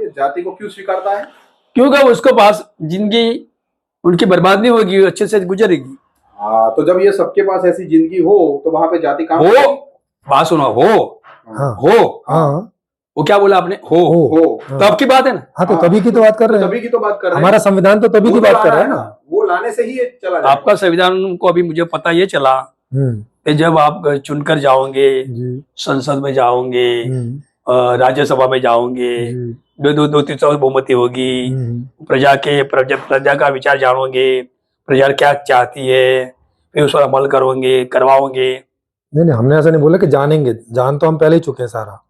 जाति को क्यों स्वीकारता है? क्योंकि उसके पास जिंदगी उनकी बर्बाद नहीं होगी, अच्छे से गुजरेगी। हाँ, तो जब ये सबके पास ऐसी जिंदगी हो तो वहां पे जाति कहाँ हो, बात सुनो, हो हाँ हो हाँ वो क्या बोला आपने? हो हो तो आपकी बात है ना। हाँ, तो तभी की तो बात कर रहे हैं, तभी की तो बात कर रहे हैं। हमारा संविधान तो तभी की बात कर रहा है ना। वो लाने से ही ये चला जाएगा। आपका संविधान को अभी मुझे पता ये चला कि जब आप चुनकर जाओगे, जी संसद में जाओगे, राज्यसभा में जाओगे, जी दो तीसरा बहुमति होगी, प्रजा का विचार जानोगे, प्रजा क्या चाहती है, फिर उस पर अमल करोगे, करवाओगे। नहीं, हमने ऐसा नहीं बोला कि जानेंगे, जान तो हम पहले ही चुके हैं सारा।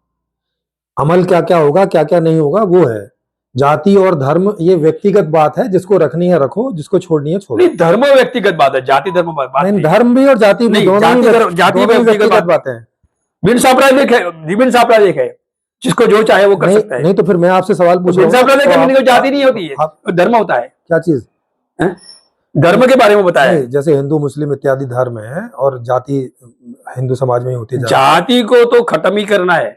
अमल क्या क्या होगा, क्या क्या नहीं होगा, वो है। जाति और धर्म ये व्यक्तिगत बात है, जिसको रखनी है रखो, जिसको छोड़नी है छोड़ो। नहीं, धर्म व्यक्तिगत बात है, जाति धर्म बात नहीं। धर्म भी और जाति भी जाति व्यक्तिगत बात है। बिन सांप्रदायिक है, जिसको जो चाहे वो कर सकता है। नहीं तो फिर मैं आपसे सवाल पूछ रहा हूं, तो जाति नहीं होती है, धर्म होता है। क्या चीज? धर्म के बारे में बताया, जैसे हिंदू मुस्लिम इत्यादि धर्म है और जाति हिंदू समाज में ही होती है। जाति को तो खत्म ही करना है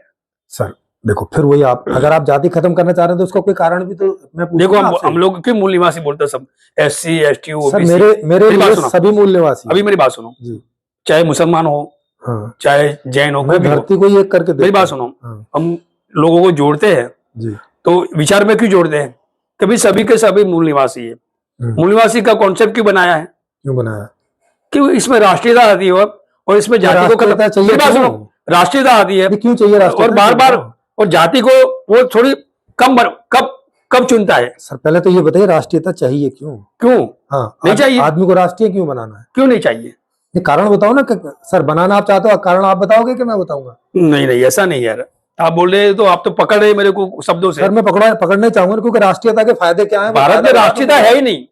सर। देखो फिर वही, आप अगर आप जाति खत्म करना चाह रहे हैं तो उसका कोई कारण भी तो मैं पूछूं। देखो हम लोग के मूल निवासी बोलते हैं सब, SC ST OBC। मेरे लिए सभी मूल निवासी। अभी मेरी बात सुनो जी, चाहे मुसलमान हो, हाँ, चाहे जैन हो, मैं धरती को एक करके मेरी बात सुनो। हाँ, हम लोगों को जोड़ते हैं जी, तो विचार में क्यों जोड़ते हैं? कभी सभी के सभी मूल निवासी है। मूल निवासी का कॉन्सेप्ट क्यों बनाया है? क्यों बनाया? क्यों? इसमें राष्ट्रीयता आती है और इसमें जाति को खत्म चाहिए। राष्ट्रीयता आती है, क्यों चाहिए और बार बार, और जाति को वो थोड़ी कब चुनता है? सर पहले तो ये बताइए, राष्ट्रीयता चाहिए क्यों? हाँ, नहीं चाहिए। आदमी को राष्ट्रीय क्यों बनाना है? क्यों नहीं चाहिए? ये कारण बताओ ना। सर बनाना आप चाहते हो, कारण आप बताओगे कि मैं बताऊंगा? नहीं ऐसा नहीं यार, आप बोल रहे तो आप तो पकड़ रहे मेरे को शब्दों से। सर मैं पकड़ना चाहूंगा, क्योंकि राष्ट्रीयता के फायदे क्या है? भारत में राष्ट्रीयता है ही नहीं।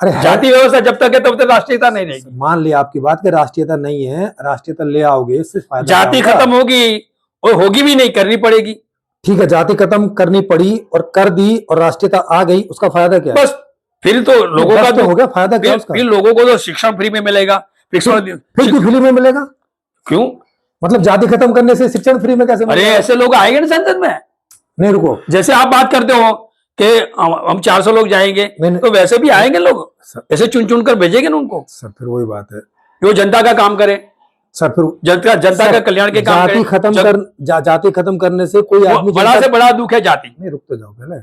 अरे जाति व्यवस्था जब तक है तब तक राष्ट्रीयता नहीं रहेगी। मान लिया आपकी बात कि राष्ट्रीयता नहीं है, राष्ट्रीयता ले आओगे, इससे फायदा जाति खत्म होगी, और होगी भी नहीं, करनी पड़ेगी। ठीक है, जाति खत्म करनी पड़ी और कर दी और राष्ट्रीयता आ गई, उसका फायदा क्या है? बस फिर तो लोगों का तो हो गया फायदा क्या उसका? फिर लोगों को तो शिक्षण फ्री में मिलेगा। फिर फ्री में मिलेगा? क्यों? मतलब जाति खत्म करने से शिक्षण फ्री में कैसे? अरे ऐसे लोग आएंगे ना संसद में। नहीं रुको, जैसे आप बात करते हो कि हम 400 लोग जाएंगे, तो वैसे भी आएंगे लोग, ऐसे चुन कर भेजेंगे ना उनको। सर फिर वही बात है, जो जनता का काम करे। सर फिर जनता का कल्याण के काम करे। जाति खत्म करने से कोई आदमी, बड़ा से बड़ा दुख है जाति। नहीं रुक तो जाओ पहले।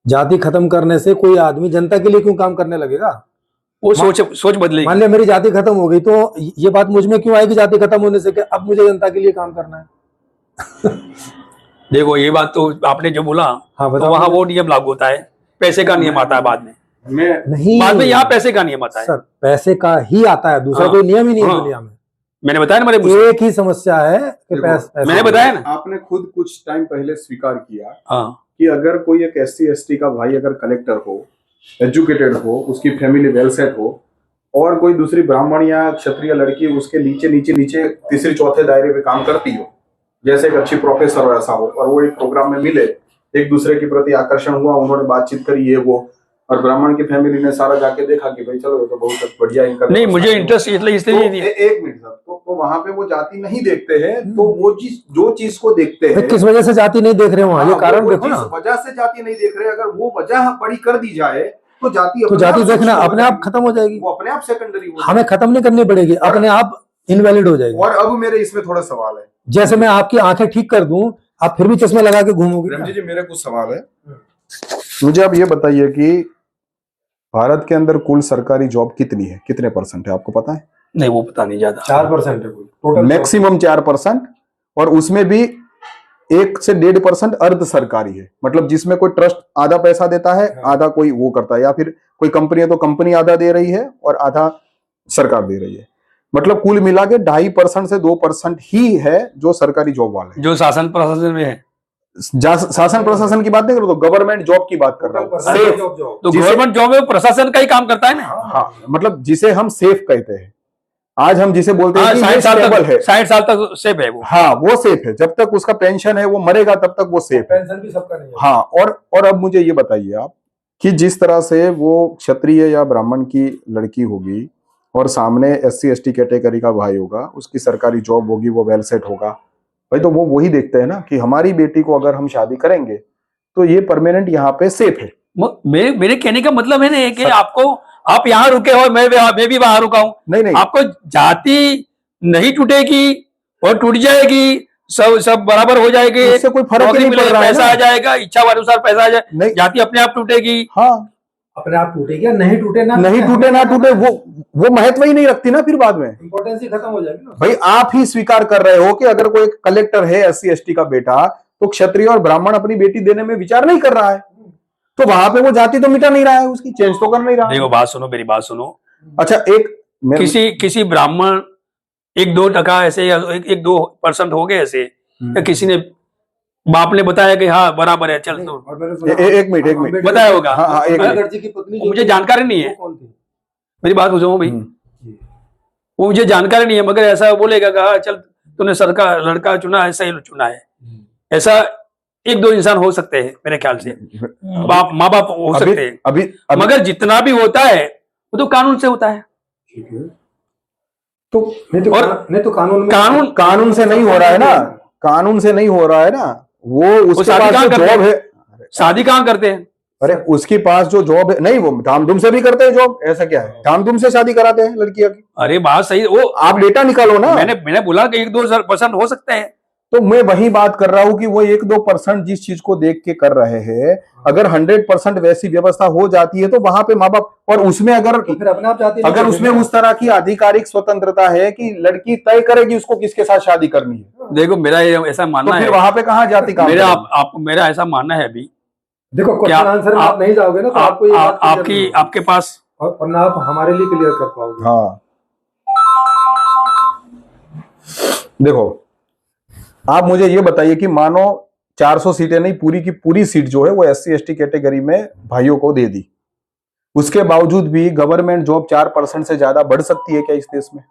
जाति खत्म करने से कोई आदमी जनता के लिए क्यों काम करने लगेगा? वो सोच बदलेगी। मान लिया मेरी जाति खत्म हो गई, तो ये बात मुझ में क्यों आएगी जाति खत्म होने से कि अब मुझे जनता के लिए काम करना है? देखो ये बात तो आपने जो बोला, हाँ, तो वहां वो नियम लागू होता है, पैसे का नियम आता है बाद में। नहीं, बाद में यहाँ पैसे का नियम आता है। सर पैसे का ही आता है, दूसरा कोई नियम ही नहीं है दुनिया में। मैंने बताया ना, एक ही समस्या है कि पैसे। मैंने बताया ना, आपने खुद कुछ टाइम पहले स्वीकार किया हाँ, कि अगर कोई एक SC ST का भाई अगर कलेक्टर हो, एजुकेटेड हो, उसकी फैमिली वेल सेट हो, और कोई दूसरी ब्राह्मण या क्षत्रिय लड़की उसके नीचे तीसरे चौथे दायरे पे काम करती हो, जैसे एक अच्छी प्रोफेसर हो ऐसा हो, और वो एक प्रोग्राम में मिले, एक दूसरे के प्रति आकर्षण हुआ, उन्होंने बातचीत करी ये वो, और ब्राह्मण की फैमिली ने सारा जाके देखा कि भाई चलो ये तो बहुत बढ़िया इनका नहीं, मुझे इंटरेस्ट इसलिए नहीं। एक मिनट सर, तो वहां पे वो जाति नहीं देखते हैं, तो वो जो चीज को देखते हैं, किस वजह से जाति नहीं देख रहे हो? ये कारण देखो ना, वजह से जाति नहीं देख रहे। अगर वो वजह बड़ी कर दी जाए तो जाति देखना अपने आप खत्म हो जाएगी। वो अपने आप सेकेंडरी, हमें खत्म नहीं करनी पड़ेगी, अपने आप इनवैलिड हो जाएगी। और अब मेरे इसमें थोड़ा सवाल है, जैसे मैं आपकी आंखें ठीक कर दूं, आप फिर भी चश्मा लगा के घूमोगे? रमजी जी मेरे कुछ सवाल है, मुझे आप ये बताइए कि भारत के अंदर कुल सरकारी जॉब कितनी है, कितने % है, आपको पता है? नहीं वो पता नहीं, ज्यादा 4% है टोटल, मैक्सिमम 4%, और उसमें भी 1 से 1.5% अर्ध सरकारी है, मतलब जिसमें कोई ट्रस्ट आधा पैसा देता है, आधा कोई वो करता है, या फिर कोई कंपनी है तो कंपनी आधा दे रही है और आधा सरकार दे रही है। मतलब कुल मिला के 2.5% से 2% ही है जो सरकारी जॉब वाले, जो शासन प्रशासन में है। शासन प्रशासन की बात नहीं करो, तो गवर्नमेंट जॉब की बात कर रहा हूँ। तो गवर्नमेंट जॉब में प्रशासन का ही काम करता है ना। हाँ, मतलब जिसे हम सेफ कहते हैं, आज हम जिसे बोलते हैं 60 साल तक सेफ है वो। हाँ वो सेफ है, जब तक उसका पेंशन है, वो मरेगा तब तक वो सेफ है। पेंशन भी सबका नहीं है। हाँ, और अब मुझे ये बताइए आप कि जिस तरह से वो क्षत्रिय या ब्राह्मण की लड़की होगी और सामने SC ST कैटेगरी का भाई होगा, उसकी सरकारी जॉब होगी, वो वेल सेट होगा, भाई तो वो वही देखते हैं ना कि हमारी बेटी को अगर हम शादी करेंगे तो ये परमानेंट यहाँ पे सेफ है। मेरे कहने का मतलब है ना कि आपको, आप यहाँ रुके हो, मैं भी वहां रुका हूँ, नहीं नहीं, आपको जाति नहीं टूटेगी और टूट जाएगी, सब बराबर हो जाएगी, उससे कोई फर्क ही नौकरी नहीं पड़ मिलेगी, रहा है पैसा ना। आ जाएगा, इच्छा अनुसार पैसा आ जाए, नहीं, जाति अपने आप टूटेगी। हाँ, अपने आप टूटेगी या नहीं टूटे ना टूटे वो महत्व ही नहीं रखती ना, फिर बाद में इंपॉर्टेंस ही खत्म हो जाएगी ना। भाई आप ही स्वीकार कर रहे हो कि अगर कोई कलेक्टर है SC ST का बेटा, तो क्षत्रिय और ब्राह्मण अपनी बेटी देने में विचार नहीं कर रहा है, तो वहां पे वो जाति तो मिटा नहीं रहा है, उसकी चेंज तो कर नहीं रहा है। देखो बात सुनो, मेरी बात सुनो। अच्छा, किसी ब्राह्मण 1-2% ऐसे, या 1-2% हो गए ऐसे, या किसी ने बाप ने बताया कि हाँ बराबर है, चल तो एक मिनट बताया होगा। हाँ, एक मिनट। अम्बेडकर जी की पत्नी मुझे जानकारी नहीं है, कौन थी? मेरी बात सुनो भाई, वो मुझे जानकारी नहीं है, मगर ऐसा बोलेगा कि हाँ चल तूने सरकार लड़का चुना है, सही चुना है, ऐसा 1-2 इंसान हो सकते हैं मेरे ख्याल से, माँ बाप हो सकते हैं, अभी मगर जितना भी होता है वो तो कानून से होता है। तो नहीं तो कानून से नहीं हो रहा है ना, कानून से नहीं हो रहा है ना, वो उसके पास जो जॉब है, शादी कहाँ करते हैं? अरे उसके पास जो जॉब है, नहीं वो धामधूम से भी करते हैं जॉब, ऐसा क्या है, धामधूम से शादी कराते हैं लड़कियां की। अरे बात सही, वो आप डेटा निकालो ना। मैंने बोला कि 1-2% हो सकते हैं, तो मैं वही बात कर रहा हूं कि वो 1-2% जिस चीज को देख के कर रहे हैं, अगर 100% वैसी व्यवस्था हो जाती है तो वहां पे माँ बाप, और उसमें अगर फिर अपने आप जाती अगर उसमें उस तरह की आधिकारिक स्वतंत्रता है कि लड़की तय करेगी उसको किसके साथ शादी करनी है, देखो मेरा ऐसा तो मानना फिर है, वहां पे कहाँ जाती काम करेगी? मेरा ऐसा मानना है अभी, देखो क्वेश्चन आंसर में आप नहीं जाओगे ना, तो आपको ये बात आपके पास, और ना आप हमारे लिए क्लियर कर पाओगे। हाँ, देखो आप मुझे ये बताइए कि मानो 400 सीटें नहीं, पूरी की पूरी सीट जो है वो SC ST कैटेगरी में भाइयों को दे दी, उसके बावजूद भी गवर्नमेंट जॉब 4% से ज्यादा बढ़ सकती है क्या इस देश में?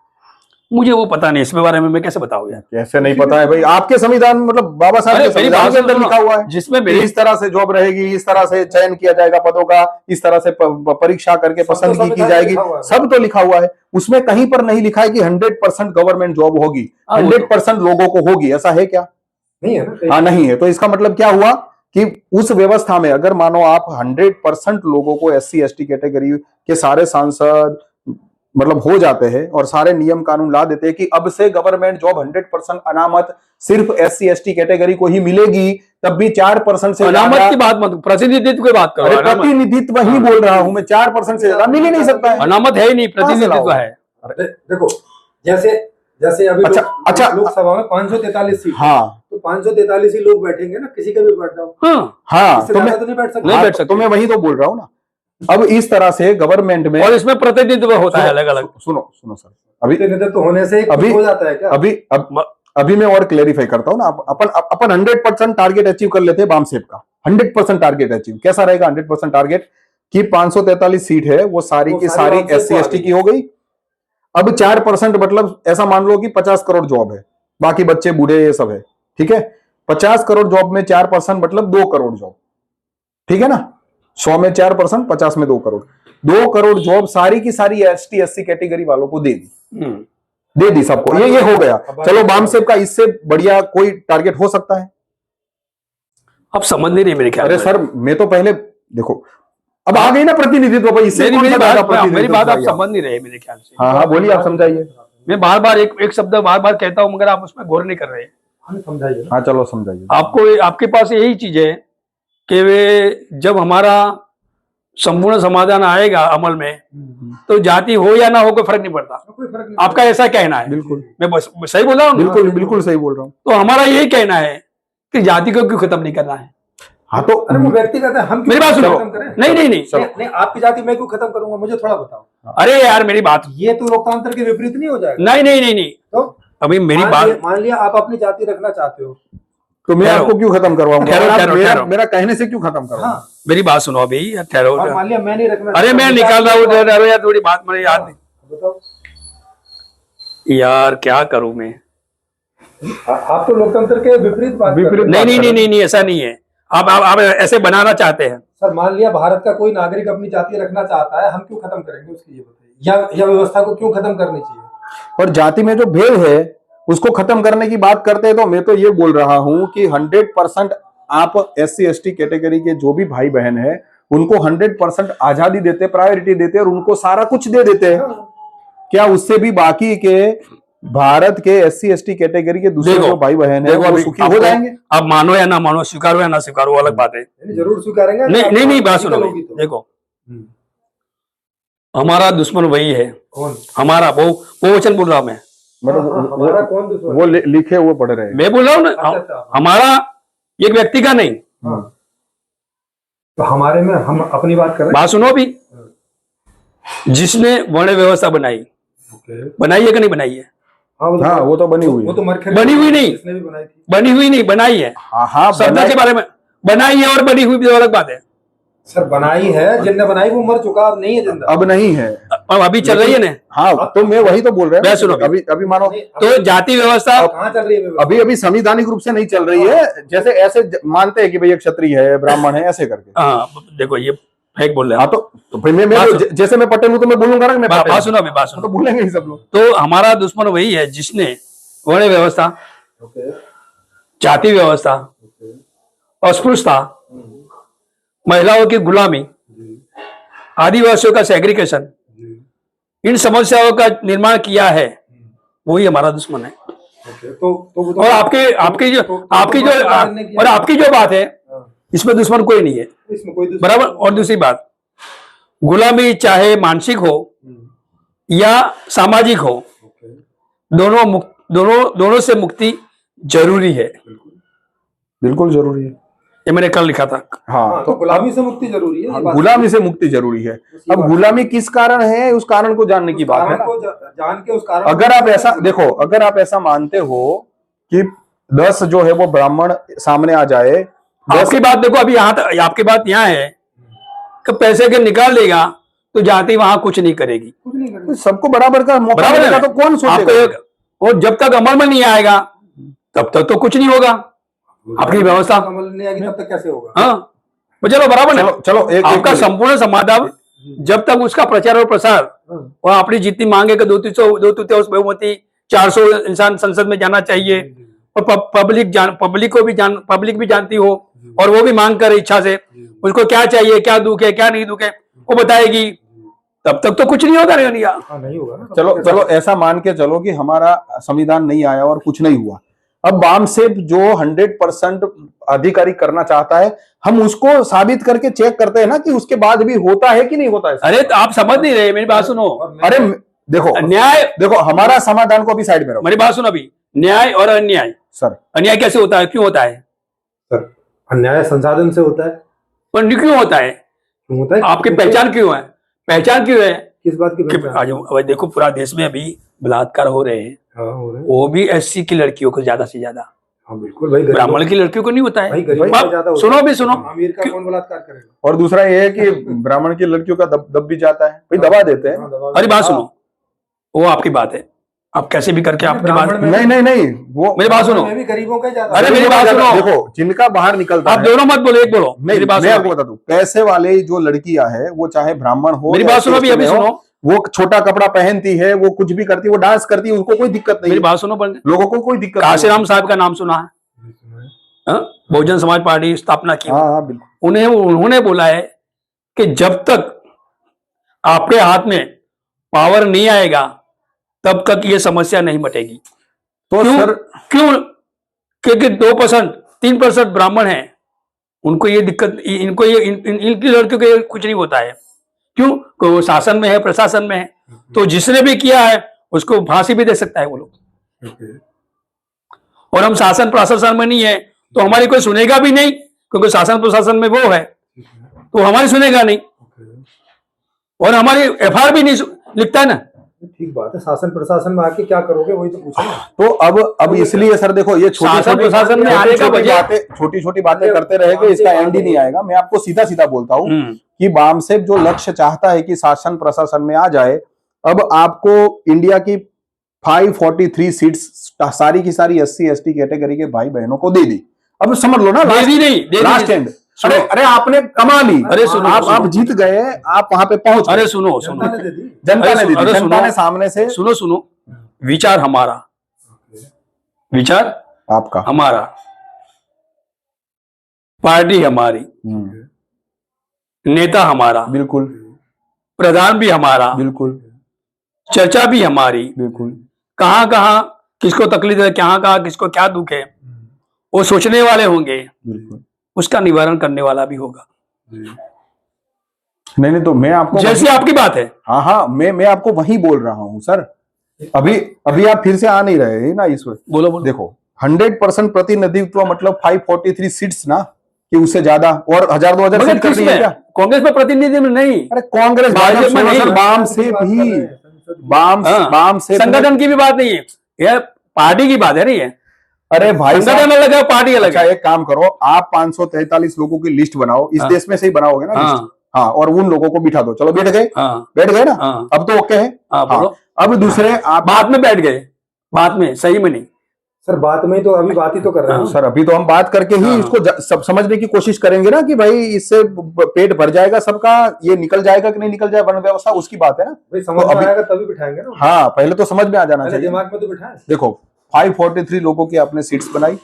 मुझे वो पता नहीं, इसके बारे में मैं कैसे बताऊं यार? कैसे नहीं पता है भाई? आपके संविधान, मतलब बाबा साहब के संविधान के अंदर लिखा हुआ है, जिसमें इस तरह से जॉब रहेगी, इस तरह से चयन किया जाएगा पदों का, इस तरह से परीक्षा करके पसंदगी की जाएगी, सब तो लिखा हुआ है। उसमें कहीं पर नहीं लिखा है कि 100% गवर्नमेंट जॉब होगी, 100% लोगों को होगी, ऐसा है क्या? नहीं है ना। हाँ, नहीं है। तो इसका मतलब क्या हुआ कि उस व्यवस्था में अगर मानो आप 100% लोगों को SC ST कैटेगरी के सारे सांसद मतलब हो जाते हैं और सारे नियम कानून ला देते हैं कि अब से गवर्नमेंट जॉब 100% अनामत सिर्फ SC ST कैटेगरी को ही मिलेगी, तब भी 4% से अनामत की बात मत, प्रतिनिधित्व की बात करो। अरे प्रतिनिधित्व वही बोल रहा हूं मैं, 4% से ज्यादा मिल ही नहीं सकता है। अनामत है ही नहीं, प्रतिनिधित्व है। देखो जैसे अभी अच्छा लोकसभा में 543 सीट, हाँ, तो 543 ही लोग बैठेंगे ना, किसी के भी बैठ जाओ। हाँ, तो नहीं बैठ सकते, नहीं बैठ सकते। तो मैं वही तो बोल रहा हूँ ना। अब इस तरह से गवर्नमेंट में, और इसमें प्रतिनिधित्व होता है अलग अलग। सुनो सर, अभी प्रतिनिधित्व होने से अभी हो जाता है क्या? अभी मैं और क्लेरिफाई करता हूँ ना। अपन 100% टारगेट अचीव कर लेते हैं बाम सेब का, 100% टारगेट अचीव। कैसा रहेगा 100% टारगेट? कि 543 सीट है वो सारी की सारी SC ST की हो गई। अब 4% मतलब ऐसा मान लो कि 50 करोड़ जॉब है, बाकी बच्चे बूढ़े ये सब है, ठीक है। 50 करोड़ जॉब में 4% मतलब 2 करोड़ जॉब, ठीक है ना। 100 में 4%, 50 में 2 करोड़, 2 करोड़ जॉब सारी की सारी ST SC कैटेगरी वालों को दे दी सबको। ये हो गया। चलो बाम सेब का इससे बढ़िया कोई टारगेट हो सकता है? अब समझ नहीं रही मेरे ख्याल। अरे सर, मैं तो पहले देखो, अब आ गई ना प्रतिनिधित्व भाई, इससे मेरी बात आप समझ नहीं रहे मेरे ख्याल से। हाँ, बोलिए, आप समझाइए। मैं बार बार एक शब्द बार बार कहता हूं, मगर आप उसमें गौर नहीं कर रहे। समझाइए। हाँ, चलो समझाइए। आपके पास यही चीज है कि वे जब हमारा संपूर्ण समाधान आएगा अमल में, तो जाति हो या ना हो कोई फर्क नहीं पड़ता। आपका ऐसा कहना है? बिल्कुल, मैं बस सही बोल रहा हूँ? बिल्कुल सही बोल रहा हूँ। तो हमारा यही कहना है कि जाति को क्यों खत्म नहीं करना है। हाँ, तो अरे वो व्यक्तिगत है, हम मेरी बात सुनो। नहीं, आपकी जाति मैं क्यों खत्म करूंगा, मुझे थोड़ा बताओ। अरे यार मेरी बात, ये तो लोकतंत्र के विपरीत नहीं हो जाएगा? नहीं। तो अभी मेरी बात, मान लिया आप अपनी जाति रखना चाहते हो, तो मैं आपको क्यों खत्म करवाऊंगा? मेरा कहने से क्यों खत्म करवाऊंगा? हाँ, मेरी बात सुनो अभी, ठहरो। मान लिया मैं नहीं रखना। अरे मैं निकाल रहा हूँ यार, थोड़ी बात मुझे याद नहीं। बताओ यार क्या करूं मैं? आप तो लोकतंत्र के विपरीत बात कर रहे हो। नहीं, ऐसा नहीं है। आप ऐसे बनाना चाहते हैं। सर मान लिया भारत का कोई नागरिक अपनी जाति रखना चाहता है, हम क्यों खत्म करेंगे उसकी, ये बताइए। या व्यवस्था को क्यों खत्म करनी चाहिए? और जाति में जो भेद है उसको खत्म करने की बात करते हैं, तो मैं तो ये बोल रहा हूं कि 100% आप SC ST कैटेगरी के जो भी भाई बहन है उनको 100% आजादी देते, प्रायोरिटी देते और उनको सारा कुछ दे देते हैं, क्या उससे भी बाकी के भारत के SC ST कैटेगरी के दूसरे देखो, जो भाई बहन है देखो वो अभी सुखी हो आपको- जाएंगे? आप मानो या ना मानो, स्वीकारो या ना स्वीकारो, वो अलग बात है। जरूर स्वीकारेंगे। नहीं नहीं नहीं, बात सुनो तो। भाई, देखो हमारा दुश्मन वही है, कौन? हमारा वो वचन बोल रहा हूं मैं मतलब हमारा कौन दुश्मन? वो लिखे हुए पढ़ रहे हैं। मैं बोल रहा हूँ ना, अच्छा। हमारा एक व्यक्ति का नहीं। हाँ। तो हमारे में हम अपनी बात कर रहे बात सुनो भी, जिसने वर्ण व्यवस्था बनाई, हैं। बनाई है कि नहीं बनाई है? हाँ वो तो बनी हुई वो है। तो मरखरी बनी हुई नहीं। इसने भी बनाई थी। बनी हुई नहीं, बनाई है। हाँ हाँ शब्द बनाई- के बारे में बनाई है और बनी हुई भी अलग बात है। सर बनाई है, जिनने बनाई वो मर चुका, अब नहीं है जिंदा। अब नहीं है। अब अभी चल रही है ना। हाँ तो मैं वही तो बोल रहा मैं हूँ। सुनो अभी अभी मानो तो जाति व्यवस्था कहाँ चल रही है व्यवस्था? अभी अभी संवैधानिक रूप से नहीं चल रही है, जैसे ऐसे मानते हैं कि भाई एक क्षत्रिय है, ब्राह्मण है, ऐसे करके। हाँ देखो ये फेक बोल रहे हाँ हैं। तो फिर मैं जैसे मैं पटेल हूँ तो मैं बोलूंगा ना कि मैं पटेल बात हूँ। सुनो अभी, बात तो सुनो। बोलेंगे ही सब लोग। तो हमारा दुश्मन वही है जिसने वर्ण व्यवस्था, ओके। जाति व्यवस्था, अस्पृश्यता, महिलाओं की गुलामी, आदिवासियों का सेग्रीगेशन, इन समस्याओं का निर्माण किया है, वही हमारा दुश्मन है। ओके। तो और आपकी जो बात है, इसमें दुश्मन कोई नहीं है, इसमें कोई दुश्मन- बराबर। और दूसरी बात, गुलामी चाहे मानसिक हो या सामाजिक हो, दोनों से मुक्ति जरूरी है। बिल्कुल जरूरी है। ये मैंने कल लिखा था। हाँ तो गुलामी से मुक्ति जरूरी है, ये बात- गुलामी से मुक्ति जरूरी है। अब गुलामी किस कारण है, उस कारण को जानने की उस बात है कारण ना। को जान के उस कारण अगर आप ऐसा देखो, अगर आप ऐसा मानते हो कि 10 जो है वो ब्राह्मण सामने आ जाए, 10 आपकी बात देखो, अभी यहाँ तक आपकी बात यहाँ है कि पैसे के निकाल देगा तो जाति वहां कुछ नहीं करेगी। कुछ नहीं करना। सबको बराबर का मौका बराबर मिलेगा है। तो कौन आपको सोचेगा? एक, और जब तक अमल में नहीं आएगा तब तक तो कुछ नहीं होगा। आपकी व्यवस्था अमल नहीं आएगी तब तक कैसे होगा? हाँ चलो बराबर है। चलो एक आपका संपूर्ण समाधान, जब तक उसका प्रचार और प्रसार और अपनी जितनी मांगे कि 2-3 बहुमती 400 इंसान संसद में जाना चाहिए, और पब्लिक भी जानती हो, और वो भी मांग कर इच्छा से उसको क्या चाहिए, क्या दुख है, क्या नहीं दुख है, वो बताएगी, तब तक तो कुछ नहीं होगा। नहीं होगा ना। चलो ऐसा मान के चलो कि हमारा संविधान नहीं आया और कुछ नहीं हुआ। अब बामसेफ जो 100% अधिकारी करना चाहता है, हम उसको साबित करके चेक करते हैं ना कि उसके बाद भी होता है कि नहीं होता है। अरे तो आप समझ नहीं रहे, मेरी बात सुनो। अरे देखो न्याय, देखो हमारा समाधान को अभी साइड में रखो। मेरी बात सुनो अभी। न्याय और अन्याय, सर अन्याय कैसे होता है, क्यों होता है? सर अन्याय संसाधन से होता है। पर क्यों होता है? क्यों होता है? आपकी पहचान क्यों है? पहचान क्यों है किस बात की कि पहचान? आज अब देखो पूरा देश में अभी बलात्कार हो रहे हैं, हाँ, हो रहे हैं। वो भी SC की लड़कियों को ज्यादा से ज्यादा, हाँ बिल्कुल भाई, ब्राह्मण की लड़कियों को नहीं होता भाई है। गरीब बाप, का ज्यादा होता सुनो है। भी सुनो, अमीर का कौन बलात्कार करेगा? और दूसरा ये है कि ब्राह्मण की लड़कियों का दब भी जाता है, भाई दबा देते हैं। हाँ, दबा अरे बात हाँ। सुनो, वो आपकी बात है, आप कैसे भी करके आपकी बात। ब्राह्मण में- नहीं वो मेरी बात सुनो, मैं भी गरीबों का ही ज्यादा। अरे मेरी बात सुनो। देखो जिनका बाहर निकलता आप है, दोनों मत बोलो, एक बोलो। नहीं मेरी बात मैं आपको सुनो, बता दूं, पैसे वाले जो लड़कियां हैं वो चाहे ब्राह्मण हो मेरी या बात सुनो SC अभी में हो, सुनो, वो छोटा कपड़ा पहनती है, वो कुछ भी करती है, वो डांस करती है, उनको कोई दिक्कत नहीं मेरी है। बात सुनो। लोगों को कोई दिक्कत नहीं काशीराम साहब का नाम सुना है? हाँ? बहुजन समाज पार्टी स्थापना की, है। हाँ बिल्कुल। उन्होंने बोला है कि जब तक आपके हाथ में पावर नहीं आएगा तब तक ये समस्या नहीं मिटेगी। तो क्यों? सर क्यों? क्योंकि 2% 3% ब्राह्मण हैं, उनको ये दिक्कत, इनको ये इनकी लड़कियों को ये कुछ नहीं होता है। क्यों? तो वो शासन में है, प्रशासन में है, तो जिसने भी किया है उसको फांसी भी दे सकता है वो लोग। और हम शासन प्रशासन में नहीं है तो हमारी कोई सुनेगा भी नहीं, क्योंकि शासन प्रशासन में वो है तो हमारी सुनेगा नहीं, और हमारी FIR भी नहीं लिखता है ना। ठीक बात है, शासन प्रशासन में आके क्या करोगे वही तो पूछो ना। तो अब इसलिए सर देखो, ये शासन प्रशासन में आने का वजह, छोटी छोटी बातें करते रहेंगे, इसका एंड ही नहीं आएगा। मैं आपको सीधा सीधा बोलता हूँ कि बामसेफ जो लक्ष्य चाहता है कि शासन प्रशासन में आ जाए, अब आपको इंडिया की 543 सीट्स सारी की सारी SC ST कैटेगरी के भाई बहनों को दे दी। अब समझ लो ना, दे दी नहीं, लास्ट एंड। अरे आपने कमा ली, अरे सुनो, आप जीत गए, आप वहां पे पहुंच गए। अरे सुनो जनता ने दे दी। जनता ने दी, अरे जनता सुनो, ने सामने से। सुनो, विचार हमारा, विचार आपका हमारा, पार्टी हमारी, नेता हमारा, बिल्कुल प्रधान भी हमारा, बिल्कुल चर्चा भी हमारी, बिल्कुल कहाँ कहाँ किसको तकलीफ है, कहाँ कहाँ किसको क्या दुख है, वो सोचने वाले होंगे, बिल्कुल। उसका निवारण करने वाला भी होगा। नहीं तो मैं आपको जैसी आपकी बात है, हाँ हाँ, मैं आपको वही बोल रहा हूँ सर। अभी आप फिर से आ नहीं रहे हैं ना इस वक्त। बोलो बोलो। देखो 100% प्रतिनिधित्व मतलब 543 सीट्स ना, कि उससे ज्यादा और 1000-2000 मगर सीट करनी है किसमें? क्या? कांग्रेस में प्रतिनिधि में नहीं, अरे कांग्रेस भाजपा में नहीं, बाम से भी बाम से संगठन की भी बात नहीं है, यह पार्टी की बात है। नहीं है, अरे भाई संगठन अलग है, पार्टी अलग अच्छा है। एक काम करो, आप 543 लोगों की लिस्ट बनाओ, इस हाँ। देश में से ही बनाओगे ना लिस्ट। हाँ हाँ, और उन लोगों को बिठा दो, चलो बैठ गए, हाँ बैठ गए ना, हाँ अब तो ओके है। हाँ, बोलो। अब दूसरे आप बात में बैठ गए, बात में, सही में नहीं। सर बात में तो अभी बात ही तो कर रहे हैं सर अभी तो हम बात करके ही हाँ। इसको सब समझने की कोशिश करेंगे ना, कि भाई इससे पेट भर जाएगा सबका, ये निकल जाएगा कि नहीं निकल जाए वन व्यवस्था, उसकी बात है ना। भाई समझ तो में आएगा तभी बिठाएंगे ना। हाँ, पहले तो समझ में आ जाना पहले चाहिए। दिमाग में तो बिठाएं। देखो 543 लोगों की आपने सीट्स बनाई,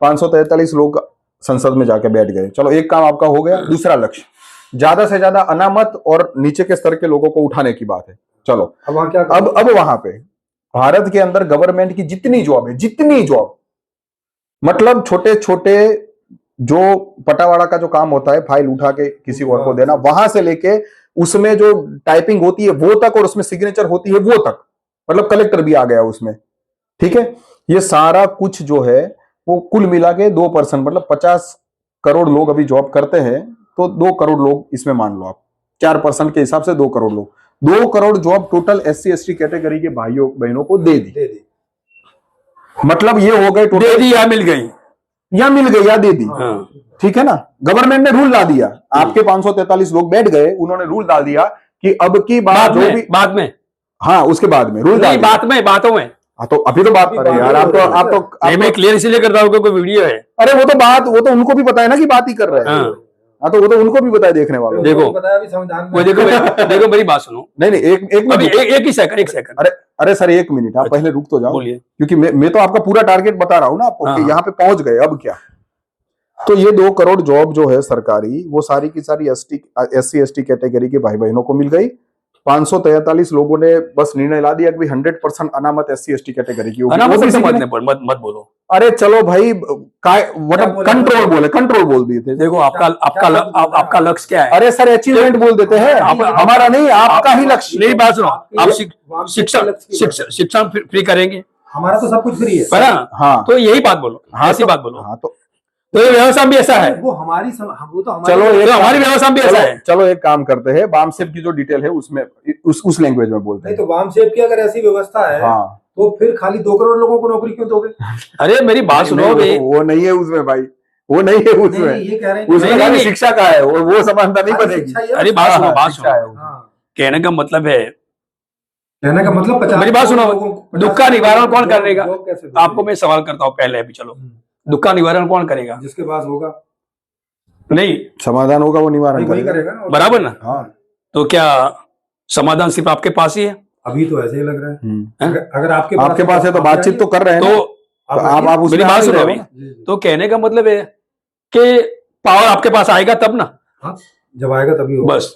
543 लोग संसद में जाके बैठ गए, चलो एक काम आपका हो गया। दूसरा लक्ष्य ज्यादा से ज्यादा अनामत और नीचे के स्तर के लोगों को उठाने की बात है। चलो अब वहां क्या अब वहां पे भारत के अंदर गवर्नमेंट की जितनी जॉब है, जितनी जॉब मतलब छोटे छोटे जो पटावाड़ा का जो काम होता है, फाइल उठा के किसी और को देना, वहां से लेके उसमें जो टाइपिंग होती है वो तक, और उसमें सिग्नेचर होती है वो तक, मतलब कलेक्टर भी आ गया उसमें, ठीक है। ये सारा कुछ जो है वो कुल मिला के 2%, मतलब 50 करोड़ लोग अभी जॉब करते हैं, तो 2 करोड़ लोग इसमें मान लो आप, 4% के हिसाब से 2 करोड़ लोग, 2 crore job total SC/ST category के भाइयों बहनों को दे दी। मतलब ये हो गए दे दी या मिल गई, या मिल गई या दे दी, हाँ। ठीक है ना। गवर्नमेंट ने रूल ला दिया, आपके 543 लोग बैठ गए, उन्होंने रूल डाल दिया कि अब की बात जो भी, बाद में, हाँ उसके बाद में रूल नहीं, बात में, बातों में। हाँ तो अभी तो बात कर रहे हैं यार, आप मैं क्लियर इसलिए करता हूँ कोई वीडियो है। अरे वो तो उनको भी पता है ना कि बात ही कर रहे हैं। हाँ। हाँ तो वो तो उनको भी पता है देखने वालों को। देखो वो देखो मेरी बात सुनो, नहीं एक अभी मिनट, एक ही सेकंड, एक सेकंड। अरे सर एक मिनट, आप पहले रुक तो जाओ, बोलिए। क्योंकि मैं तो आपका पूरा टारगेट बता रहा हूँ ना आपको, कि हाँ। यहाँ पे पहुंच गए अब क्या। तो ये 2 करोड़ जॉब जो है सरकारी, वो सारी की सारी SC/ST कैटेगरी के भाई बहनों को मिल गई। 543 लोगों ने बस निर्णय ला दिया कि 100% अनामत SC/ST कैटेगरी की होगी। अनामत OBC से की मत नहीं। मत बोलो। अरे चलो भाई, मतलब कंट्रोल बोल दिए थे। देखो आपका लक्ष्य क्या है? अरे सर अचीवमेंट बोल देते हैं, हमारा नहीं आपका ही लक्ष्य। मेरी बात सुनो, आप शिक्षा फ्री करेंगे, हमारा तो सब कुछ फ्री है, है ना? हाँ तो यही बात बोलो, हाँ ऐसी बात बोलो। हाँ तो ये व्यवस्था भी ऐसा है, वो हमारी वो तो चलो तो हमारी व्यवस्था भी ऐसा है। चलो एक काम करते हैं, बामसेप की जो डिटेल है उसमें उस लैंग्वेज में बोलते नहीं हैं। तो वामसेप की अगर ऐसी व्यवस्था है, हाँ तो फिर खाली 2 करोड़ लोगों को नौकरी क्यों दोगे? अरे मेरी बात सुनो भाई, वो नहीं है उसमें भाई, वो नहीं है उसमें, नहीं, ये कह रहे हैं उसमें खाली शिक्षा का है, वो समानता नहीं बनेगी। अरे बात सुनो, बात शिक्षा है सुनो, उसमें। कहने का मतलब है, कहने का मतलब 50 मेरी बात सुनो, लोगों को- दुख का निवारण कौन जॉब करेगा? कैसे दोगे? आपको मैं सवाल करता हूँ पहले, अभी चलो, दुख का निवारण कौन करेगा? जिसके पास होगा नहीं, समाधान होगा वो निवारण वही करेगा। करेगा ना। बराबर ना? हाँ तो क्या समाधान सिर्फ आपके पास ही है? अभी तो ऐसे ही लग रहा है। हैं? अगर आपके पास है तो बातचीत तो कर रहे हैं ना। तो आप उसमें मेरी आ बात नहीं सुनो रहे अभी, हो ना। तो कहने का मतलब है कि पावर आपके पास आएगा तब ना, हाँ, जब आएगा तभी होगा। बस।